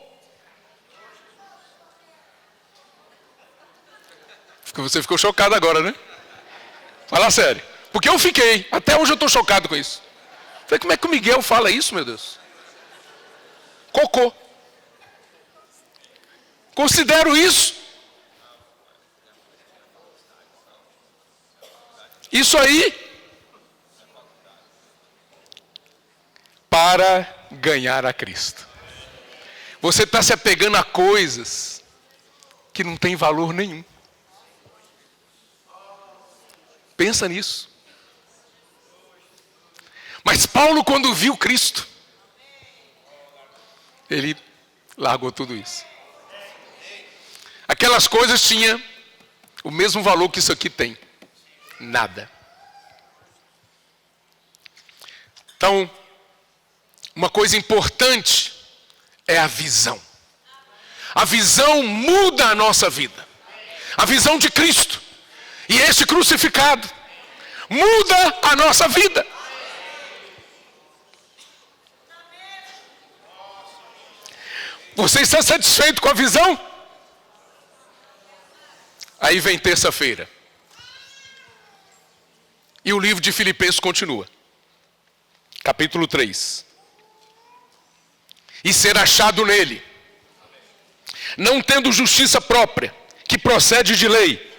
Você ficou chocado agora, né? Fala sério. Porque eu fiquei. Até hoje eu estou chocado com isso. Falei, como é que o Miguel fala isso, meu Deus? Cocô. Considero isso. Isso aí. Para ganhar a Cristo. Você está se apegando a coisas que não tem valor nenhum. Pensa nisso. Mas Paulo, quando viu Cristo, ele largou tudo isso. Aquelas coisas tinham o mesmo valor que isso aqui tem. Nada. Então, uma coisa importante é a visão. A visão muda a nossa vida. A visão de Cristo. E este crucificado muda a nossa vida. Você está satisfeito com a visão? Aí vem terça-feira. E o livro de Filipenses continua. Capítulo 3. E ser achado nele, não tendo justiça própria, que procede de lei,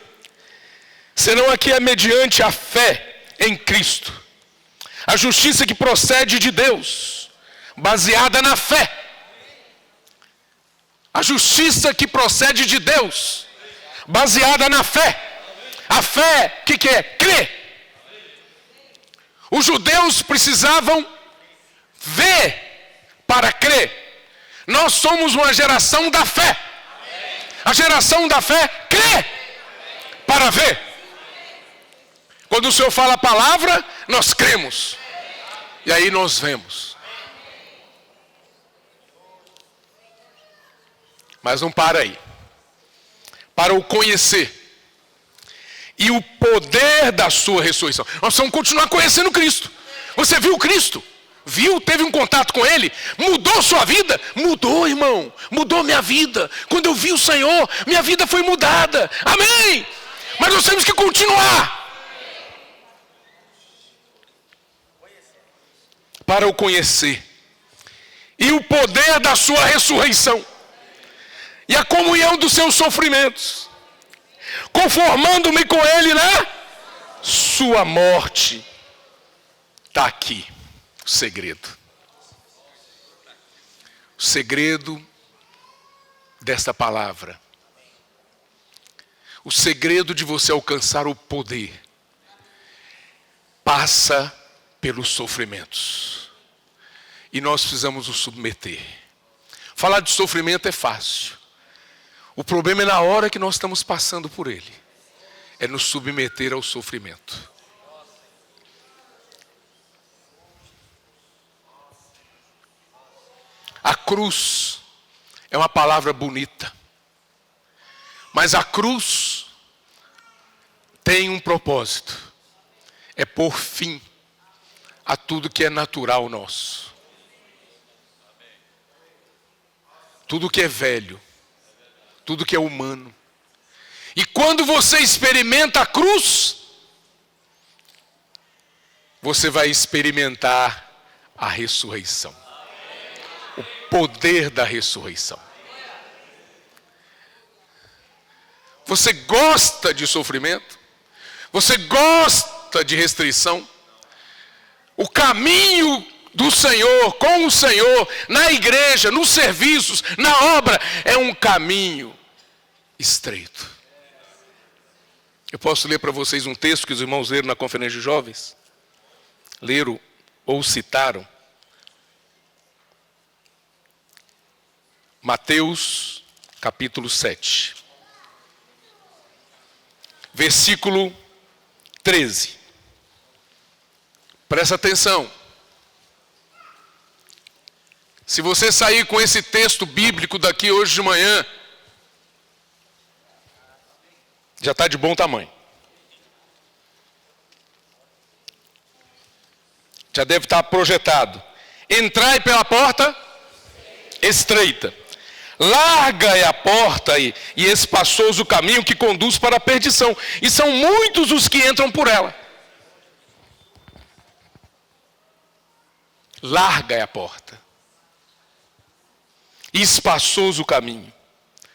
senão a que é mediante a fé em Cristo. A justiça que procede de Deus, baseada na fé. A justiça que procede de Deus, baseada na fé. A fé, o que é? Crer. Os judeus precisavam ver para crer. Nós somos uma geração da fé. A geração da fé crê para ver. Quando o Senhor fala a palavra, nós cremos. E aí nós vemos. Mas não para aí. Para o conhecer. E o poder da sua ressurreição. Nós precisamos continuar conhecendo Cristo. Você viu Cristo? Viu? Teve um contato com Ele? Mudou sua vida? Mudou, irmão. Mudou minha vida. Quando eu vi o Senhor, minha vida foi mudada. Amém! Mas nós temos que continuar. Para o conhecer. E o poder da sua ressurreição. E a comunhão dos seus sofrimentos. Conformando-me com Ele na sua morte. Está aqui o segredo. O segredo desta palavra. O segredo de você alcançar o poder passa pelos sofrimentos. E nós precisamos nos submeter. Falar de sofrimento é fácil. O problema é na hora que nós estamos passando por ele. É nos submeter ao sofrimento. A cruz é uma palavra bonita. Mas a cruz tem um propósito. É pôr fim a tudo que é natural nosso. tudo que é velho, tudo que é humano. E quando você experimenta a cruz, você vai experimentar a ressurreição. O poder da ressurreição. Você gosta de sofrimento? Você gosta de restrição? O caminho do Senhor, com o Senhor, na igreja, nos serviços, na obra, é um caminho estreito. Eu posso ler para vocês um texto que os irmãos leram na conferência de jovens? Leram ou citaram? Mateus, capítulo 7. Versículo 13. Presta atenção. Se você sair com esse texto bíblico daqui hoje de manhã, já está de bom tamanho. Já deve estar projetado. Entrai pela porta estreita. Larga é a porta e espaçoso o caminho que conduz para a perdição. E são muitos os que entram por ela. Larga é a porta. E espaçoso o caminho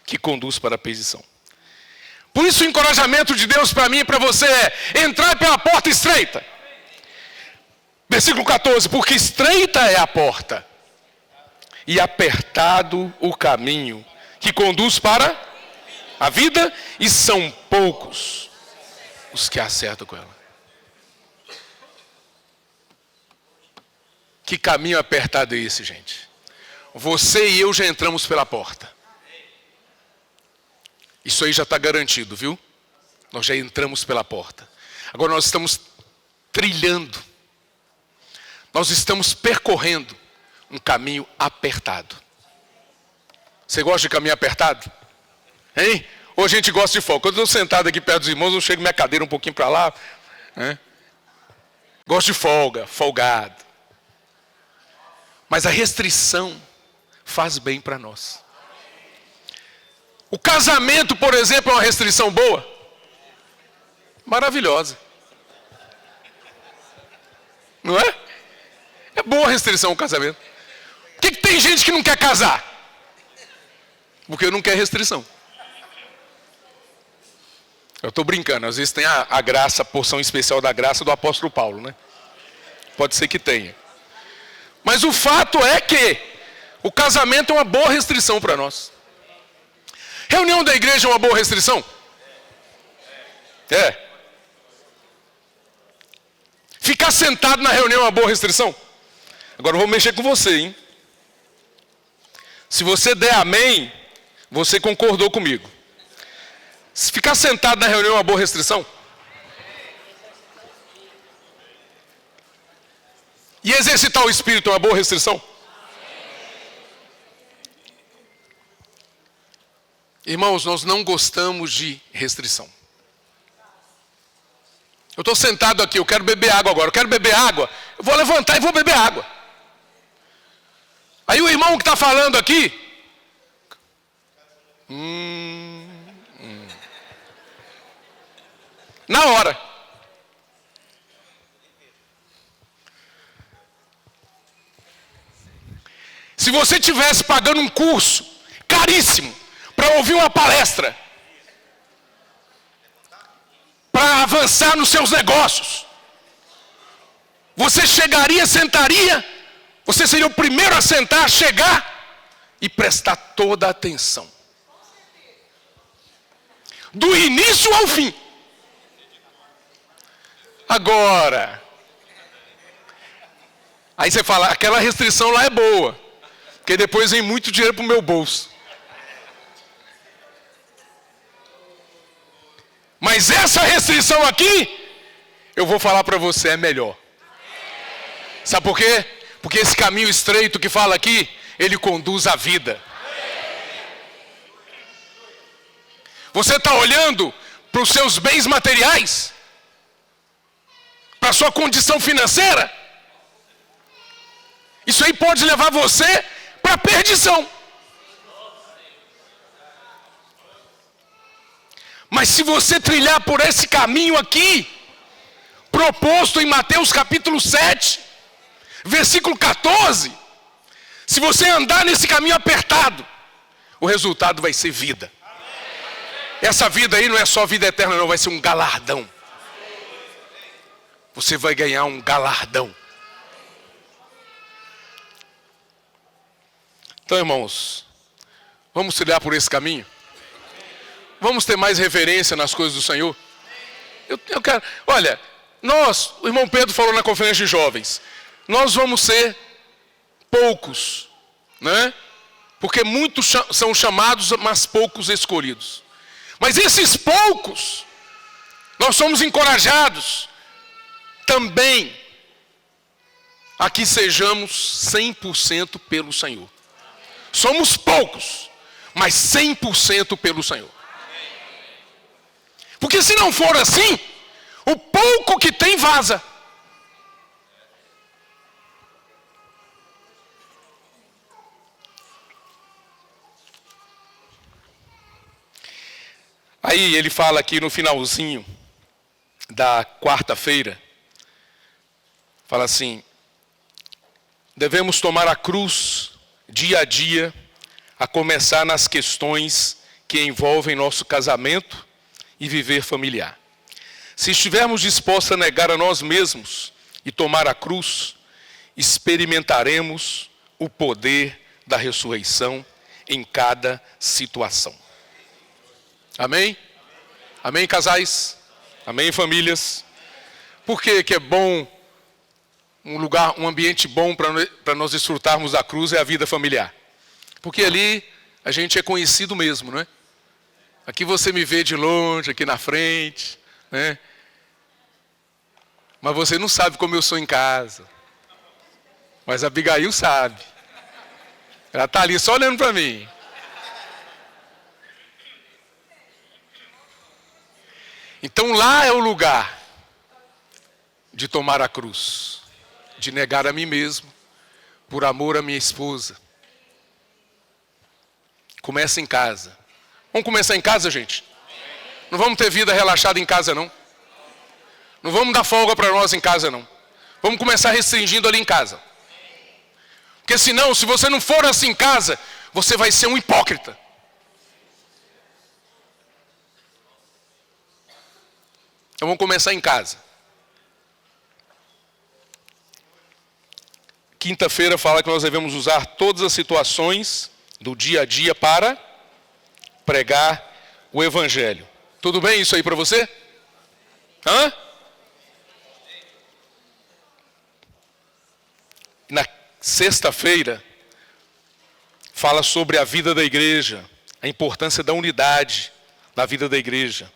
que conduz para a perdição. Por isso o encorajamento de Deus para mim e para você é: entrar pela porta estreita. Versículo 14, porque estreita é a porta e apertado o caminho que conduz para a vida, e são poucos os que acertam com ela. Que caminho apertado é esse, gente? Você e eu já entramos pela porta. Isso aí já está garantido, viu? Nós já entramos pela porta. Agora nós estamos trilhando. Nós estamos percorrendo um caminho apertado. Você gosta de caminho apertado? Hein? Ou a gente gosta de folga? Quando eu estou sentado aqui perto dos irmãos, eu chego minha cadeira um pouquinho para lá. Né? Gosto de folga, folgado. Mas a restrição faz bem para nós. O casamento, por exemplo, é uma restrição boa? Maravilhosa. Não é? É boa a restrição o casamento. Por que tem gente que não quer casar? Porque não quer restrição. Eu estou brincando, às vezes tem a graça, a porção especial da graça do apóstolo Paulo, né? Pode ser que tenha. Mas o fato é que o casamento é uma boa restrição para nós. Reunião da igreja é uma boa restrição? É. Ficar sentado na reunião é uma boa restrição? Agora eu vou mexer com você, hein? Se você der amém, você concordou comigo. Se ficar sentado na reunião é uma boa restrição? E exercitar o espírito é uma boa restrição? Irmãos, nós não gostamos de restrição. Eu estou sentado aqui, eu quero beber água agora. Eu quero beber água, eu vou levantar e vou beber água. Aí o irmão que está falando aqui, na hora. Se você estivesse pagando um curso caríssimo para ouvir uma palestra, para avançar nos seus negócios, você chegaria, sentaria, você seria o primeiro a sentar, chegar e prestar toda a atenção. Do início ao fim. Agora, aí você fala, aquela restrição lá é boa, porque depois vem muito dinheiro para o meu bolso. Mas essa restrição aqui, eu vou falar para você, é melhor. Sabe por quê? Porque esse caminho estreito que fala aqui, ele conduz à vida. Você está olhando para os seus bens materiais? Para a sua condição financeira? Isso aí pode levar você para a perdição. Mas se você trilhar por esse caminho aqui, proposto em Mateus capítulo 7, versículo 14, se você andar nesse caminho apertado, o resultado vai ser vida. Essa vida aí não é só vida eterna, não, vai ser um galardão. Você vai ganhar um galardão. Então, irmãos, vamos trilhar por esse caminho? Vamos ter mais reverência nas coisas do Senhor? Eu quero, olha, o irmão Pedro falou na conferência de jovens, nós vamos ser poucos, né? Porque muitos são chamados, mas poucos escolhidos. Mas esses poucos, nós somos encorajados também a que sejamos 100% pelo Senhor. Somos poucos, mas 100% pelo Senhor. Porque se não for assim, o pouco que tem vaza. Aí ele fala aqui no finalzinho da quarta-feira, fala assim: devemos tomar a cruz dia a dia, a começar nas questões que envolvem nosso casamento e viver familiar. Se estivermos dispostos a negar a nós mesmos e tomar a cruz, experimentaremos o poder da ressurreição em cada situação. Amém? Amém, casais? Amém, famílias? Por que é bom, um ambiente bom para nós desfrutarmos da cruz é a vida familiar? Porque ali a gente é conhecido mesmo, não é? Aqui você me vê de longe, aqui na frente, né? Mas você não sabe como eu sou em casa. Mas a Abigail sabe. Ela está ali só olhando para mim. Então lá é o lugar de tomar a cruz, de negar a mim mesmo, por amor à minha esposa. Começa em casa. Vamos começar em casa, gente? Não vamos ter vida relaxada em casa, não. Não vamos dar folga para nós em casa, não. Vamos começar restringindo ali em casa. Porque senão, se você não for assim em casa, você vai ser um hipócrita. Então vamos começar em casa. Quinta-feira fala que nós devemos usar todas as situações do dia a dia para pregar o Evangelho. Tudo bem isso aí para você? Hã? Na sexta-feira fala sobre a vida da igreja, a importância da unidade na vida da igreja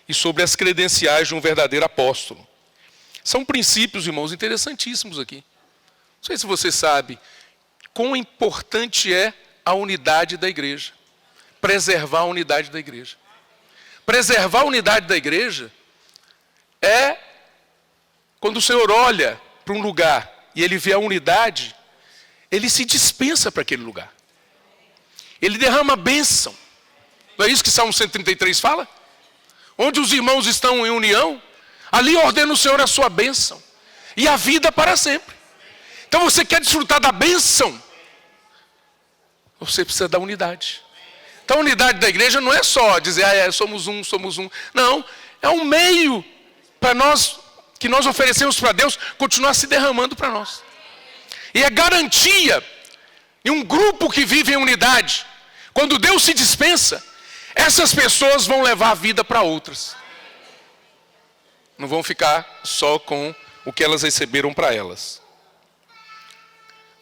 e sobre as credenciais de um verdadeiro apóstolo. São princípios, irmãos, interessantíssimos aqui. Não sei se você sabe quão importante é a unidade da igreja. Preservar a unidade da igreja. Preservar a unidade da igreja é quando o Senhor olha para um lugar e ele vê a unidade, ele se dispensa para aquele lugar. Ele derrama bênção. Não é isso que Salmo 133 fala? Onde os irmãos estão em união, ali ordena o Senhor a sua bênção e a vida para sempre. Então você quer desfrutar da bênção, você precisa da unidade. Então a unidade da igreja não é só dizer, somos um. Não, é um meio para nós, que nós oferecemos para Deus, continuar se derramando para nós. E é garantia, em um grupo que vive em unidade, quando Deus se dispensa, essas pessoas vão levar a vida para outras. Não vão ficar só com o que elas receberam para elas.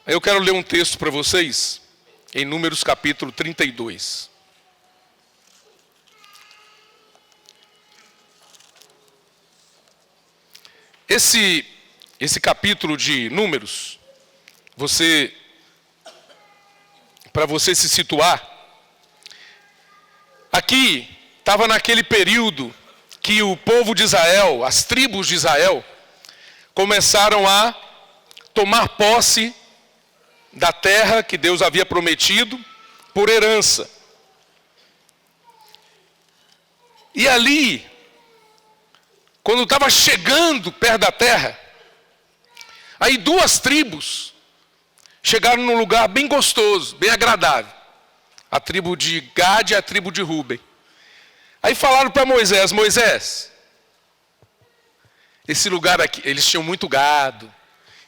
Eu quero ler um texto para vocês, em Números capítulo 32. Esse capítulo de Números, para você se situar, aqui estava naquele período que o povo de Israel, as tribos de Israel, começaram a tomar posse da terra que Deus havia prometido por herança. E ali, quando estava chegando perto da terra, aí 2 tribos chegaram num lugar bem gostoso, bem agradável. A tribo de Gade e a tribo de Rúben. Aí falaram para Moisés, Moisés, esse lugar aqui, eles tinham muito gado,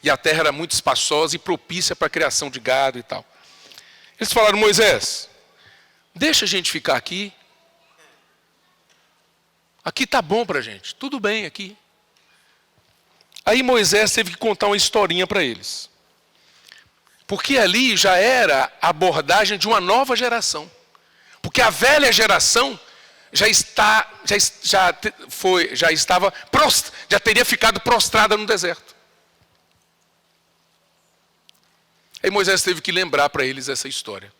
e a terra era muito espaçosa e propícia para a criação de gado e tal. Eles falaram, Moisés, deixa a gente ficar aqui. Aqui tá bom para a gente, tudo bem aqui. Aí Moisés teve que contar uma historinha para eles. Porque ali já era a abordagem de uma nova geração. Porque a velha geração já teria ficado prostrada no deserto. Aí Moisés teve que lembrar para eles essa história.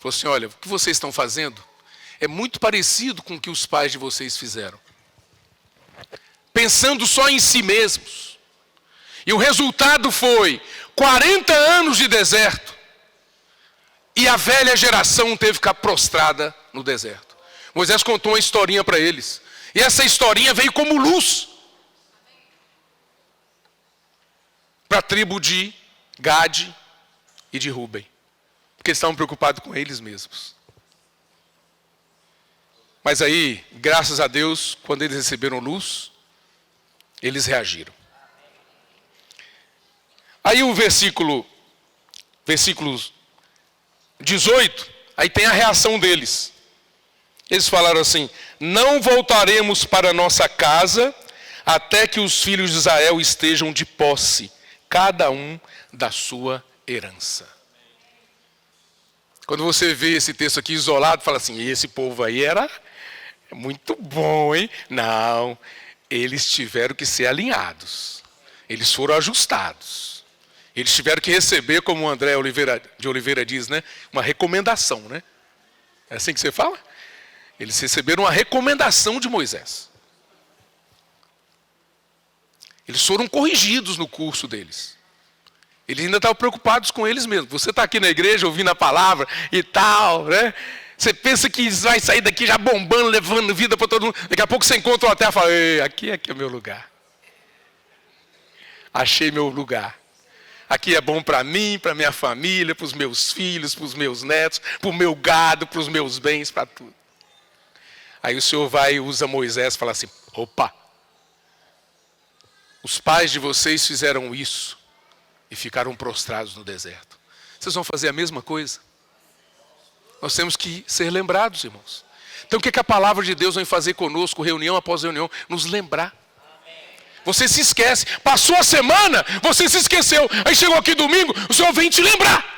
Falou assim, olha, o que vocês estão fazendo é muito parecido com o que os pais de vocês fizeram. Pensando só em si mesmos. E o resultado foi 40 anos de deserto. E a velha geração teve que ficar prostrada no deserto. Moisés contou uma historinha para eles. E essa historinha veio como luz para a tribo de Gade e de Rúben. Porque eles estavam preocupados com eles mesmos. Mas aí, graças a Deus, quando eles receberam luz, eles reagiram. Aí o versículo 18, aí tem a reação deles. Eles falaram assim, não voltaremos para nossa casa até que os filhos de Israel estejam de posse, cada um da sua herança. Quando você vê esse texto aqui isolado, fala assim, esse povo aí era muito bom, hein? Não, eles tiveram que ser alinhados. Eles foram ajustados. Eles tiveram que receber, como o André de Oliveira diz, né? Uma recomendação, né? É assim que você fala? Eles receberam uma recomendação de Moisés. Eles foram corrigidos no curso deles. Eles ainda estavam preocupados com eles mesmos. Você está aqui na igreja ouvindo a palavra e tal, né? Você pensa que vai sair daqui já bombando, levando vida para todo mundo. Daqui a pouco você encontra uma terra e fala, aqui é o meu lugar. Achei meu lugar. Aqui é bom para mim, para minha família, para os meus filhos, para os meus netos, para o meu gado, para os meus bens, para tudo. Aí o Senhor vai e usa Moisés e fala assim, opa, os pais de vocês fizeram isso e ficaram prostrados no deserto. Vocês vão fazer a mesma coisa? Nós temos que ser lembrados, irmãos. Então o que a palavra de Deus vem fazer conosco, reunião após reunião? Nos lembrar. Você se esquece. Passou a semana, você se esqueceu. Aí chegou aqui domingo, o Senhor vem te lembrar.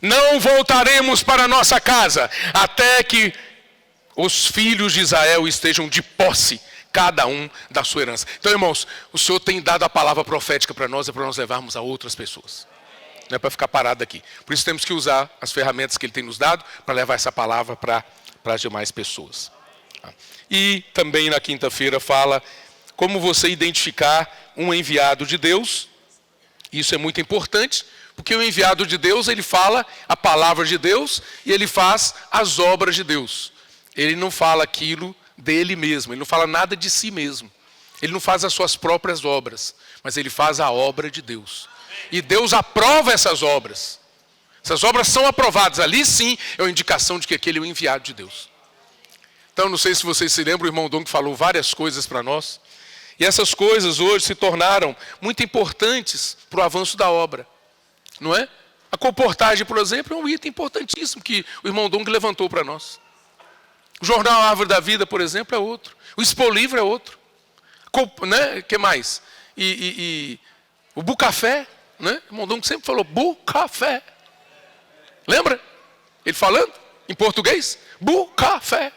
Não voltaremos para nossa casa até que os filhos de Israel estejam de posse, cada um da sua herança. Então, irmãos, o Senhor tem dado a palavra profética para nós, é para nós levarmos a outras pessoas. Não é para ficar parado aqui. Por isso temos que usar as ferramentas que Ele tem nos dado para levar essa palavra para as demais pessoas. E também na quinta-feira fala como você identificar um enviado de Deus. Isso é muito importante, porque o enviado de Deus, ele fala a palavra de Deus e ele faz as obras de Deus. Ele não fala aquilo dele mesmo, ele não fala nada de si mesmo. Ele não faz as suas próprias obras, mas ele faz a obra de Deus. E Deus aprova essas obras. Essas obras são aprovadas. Ali sim é uma indicação de que aquele é o enviado de Deus. Então não sei se vocês se lembram, o irmão Dom que falou várias coisas para nós. E essas coisas hoje se tornaram muito importantes para o avanço da obra. Não é? A comportagem, por exemplo, é um item importantíssimo que o irmão Dom levantou para nós. O jornal Árvore da Vida, por exemplo, é outro. O Expolivro é outro. Né? Que mais? O Bucafé, né? O irmão Dom sempre falou Bucafé. Lembra? Ele falando em português? Bucafé.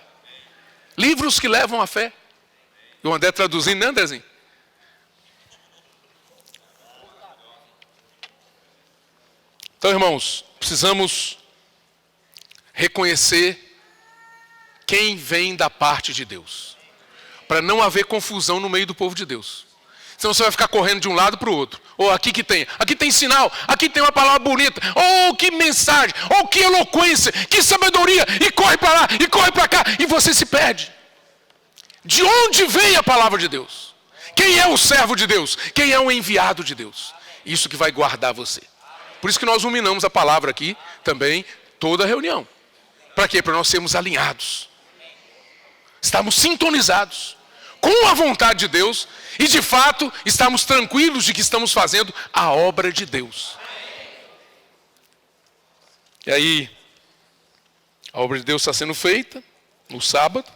Livros que levam à fé. E o André traduzindo, né, Andrezinho? Então, irmãos, precisamos reconhecer quem vem da parte de Deus, para não haver confusão no meio do povo de Deus. Senão você vai ficar correndo de um lado para o outro. Ou aqui tem sinal, aqui tem uma palavra bonita. Oh, que mensagem, oh, que eloquência, que sabedoria. E corre para lá, e corre para cá, e você se perde. De onde vem a palavra de Deus? Quem é o servo de Deus? Quem é o enviado de Deus? Isso que vai guardar você. Por isso que nós ruminamos a palavra aqui também, toda a reunião. Para quê? Para nós sermos alinhados. Estamos sintonizados com a vontade de Deus e de fato estamos tranquilos de que estamos fazendo a obra de Deus. E aí, a obra de Deus está sendo feita no sábado,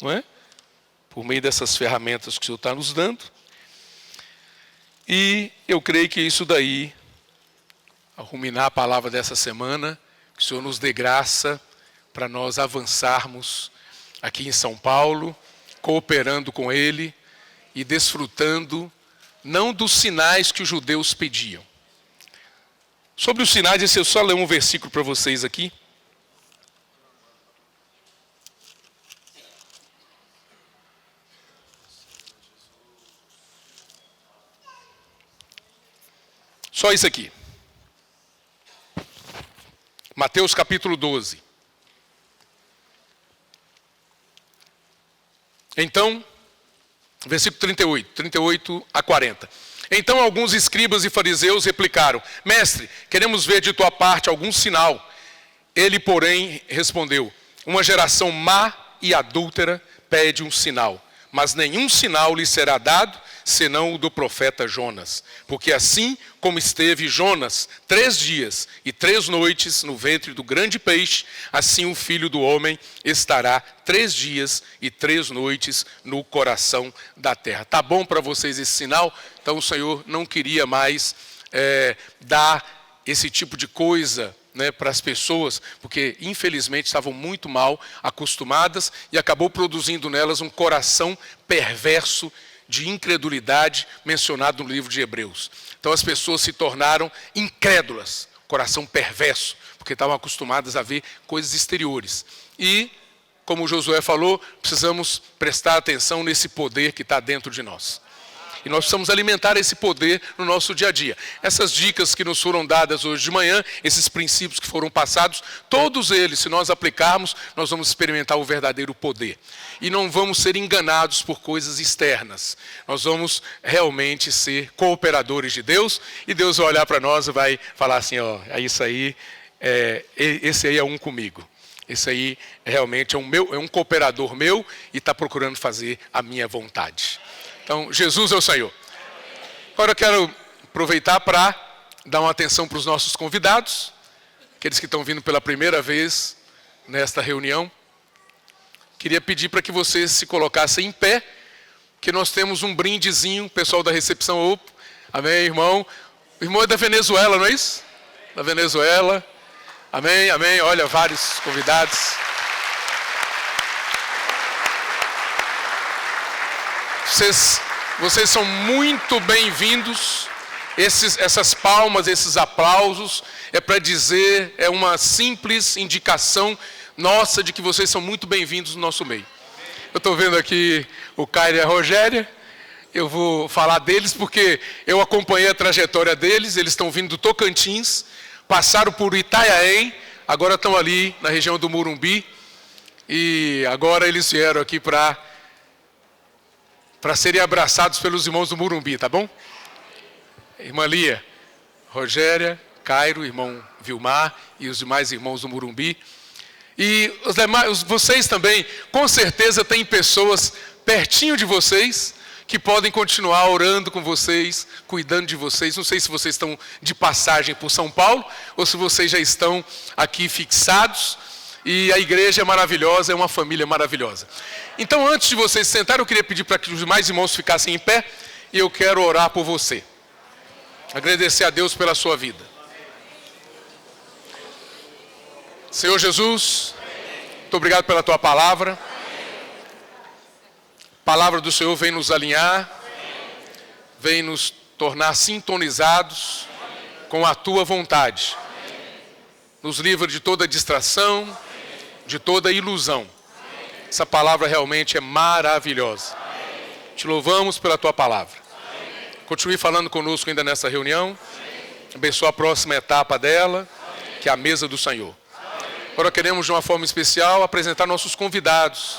não é? Por meio dessas ferramentas que o Senhor está nos dando. E eu creio que isso daí, ao ruminar a palavra dessa semana, que o Senhor nos dê graça para nós avançarmos aqui em São Paulo, cooperando com Ele e desfrutando não dos sinais que os judeus pediam. Sobre os sinais, esse eu só ler um versículo para vocês aqui. Só isso aqui. Mateus capítulo 12. Então, versículo 38 a 40. Então alguns escribas e fariseus replicaram: Mestre, queremos ver de tua parte algum sinal. Ele, porém, respondeu: Uma geração má e adúltera pede um sinal, mas nenhum sinal lhe será dado, senão o do profeta Jonas. Porque assim como esteve Jonas 3 dias e 3 noites no ventre do grande peixe, assim o Filho do Homem estará 3 dias e 3 noites no coração da terra. Tá bom para vocês esse sinal? Então o Senhor não queria mais dar esse tipo de coisa, né, para as pessoas, porque infelizmente estavam muito mal acostumadas e acabou produzindo nelas um coração perverso de incredulidade mencionado no livro de Hebreus. Então as pessoas se tornaram incrédulas, coração perverso, porque estavam acostumadas a ver coisas exteriores. E, como Josué falou, precisamos prestar atenção nesse poder que está dentro de nós. E nós precisamos alimentar esse poder no nosso dia a dia. Essas dicas que nos foram dadas hoje de manhã, esses princípios que foram passados, todos eles, se nós aplicarmos, nós vamos experimentar o verdadeiro poder. E não vamos ser enganados por coisas externas. Nós vamos realmente ser cooperadores de Deus, e Deus vai olhar para nós e vai falar assim, ó, é isso aí, esse aí é um comigo. Esse aí realmente é um cooperador meu e está procurando fazer a minha vontade. Então, Jesus é o Senhor. Agora eu quero aproveitar para dar uma atenção para os nossos convidados, aqueles que estão vindo pela primeira vez nesta reunião. Queria pedir para que vocês se colocassem em pé, que nós temos um brindezinho, pessoal da recepção. Amém, irmão? O irmão é da Venezuela, não é isso? Da Venezuela. Amém, amém. Olha, vários convidados. Vocês são muito bem-vindos. Essas palmas, esses aplausos, é para dizer, é uma simples indicação nossa de que vocês são muito bem-vindos no nosso meio. Eu estou vendo aqui o Caio e a Rogéria. Eu vou falar deles porque eu acompanhei a trajetória deles. Eles estão vindo do Tocantins, passaram por Itanhaém, agora estão ali na região do Morumbi. E agora eles vieram aqui para serem abraçados pelos irmãos do Morumbi, tá bom? Irmã Lia, Rogéria, Cairo, irmão Vilmar e os demais irmãos do Morumbi. E os demais, vocês também, com certeza tem pessoas pertinho de vocês que podem continuar orando com vocês, cuidando de vocês. Não sei se vocês estão de passagem por São Paulo ou se vocês já estão aqui fixados. E a igreja é maravilhosa, é uma família maravilhosa. Então, antes de vocês sentarem, eu queria pedir para que os demais irmãos ficassem em pé. E eu quero orar por você. Agradecer a Deus pela sua vida. Senhor Jesus, muito obrigado pela tua palavra. A palavra do Senhor vem nos alinhar, vem nos tornar sintonizados com a tua vontade. Nos livra de toda distração, de toda ilusão. Essa palavra realmente é maravilhosa. Te louvamos pela tua palavra. Continue falando conosco ainda nessa reunião. Abençoa a próxima etapa dela, que é a mesa do Senhor. Agora queremos, de uma forma especial, apresentar nossos convidados,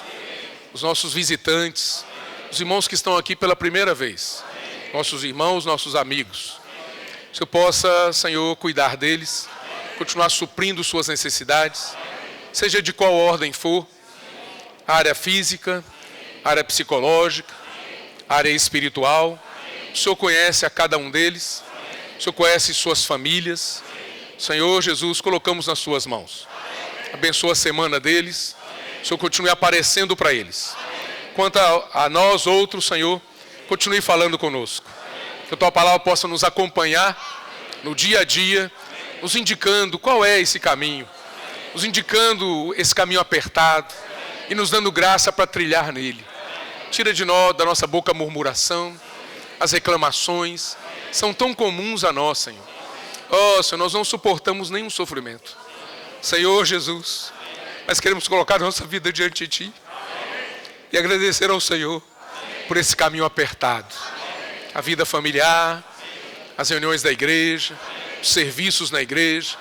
os nossos visitantes, os irmãos que estão aqui pela primeira vez, nossos irmãos, nossos amigos. Que eu possa, Senhor, cuidar deles, continuar suprindo suas necessidades, seja de qual ordem for, área física, área psicológica, área espiritual. O Senhor conhece a cada um deles, o Senhor conhece suas famílias. Senhor Jesus, colocamos nas suas mãos. Abençoa a semana deles, o Senhor continue aparecendo para eles. Quanto a nós outros, Senhor, continue falando conosco. Que a Tua palavra possa nos acompanhar no dia a dia, nos indicando qual é esse caminho, nos indicando esse caminho apertado e nos dando graça para trilhar nele. Tira de nós, da nossa boca, a murmuração, as reclamações, são tão comuns a nós, Senhor. Oh, Senhor, nós não suportamos nenhum sofrimento. Senhor Jesus, mas queremos colocar a nossa vida diante de Ti e agradecer ao Senhor por esse caminho apertado. A vida familiar, as reuniões da igreja, os serviços na igreja,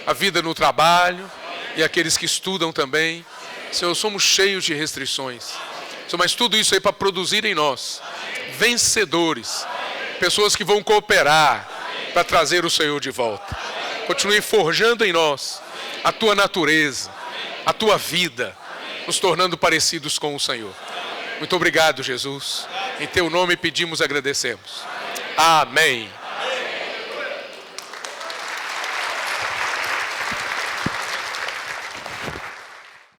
a vida no trabalho e aqueles que estudam também. Senhor, somos cheios de restrições. Senhor, mas tudo isso aí para produzir em nós vencedores, pessoas que vão cooperar para trazer o Senhor de volta. Continue forjando em nós a Tua natureza, a Tua vida, nos tornando parecidos com o Senhor. Muito obrigado, Jesus. Em Teu nome pedimos e agradecemos. Amém.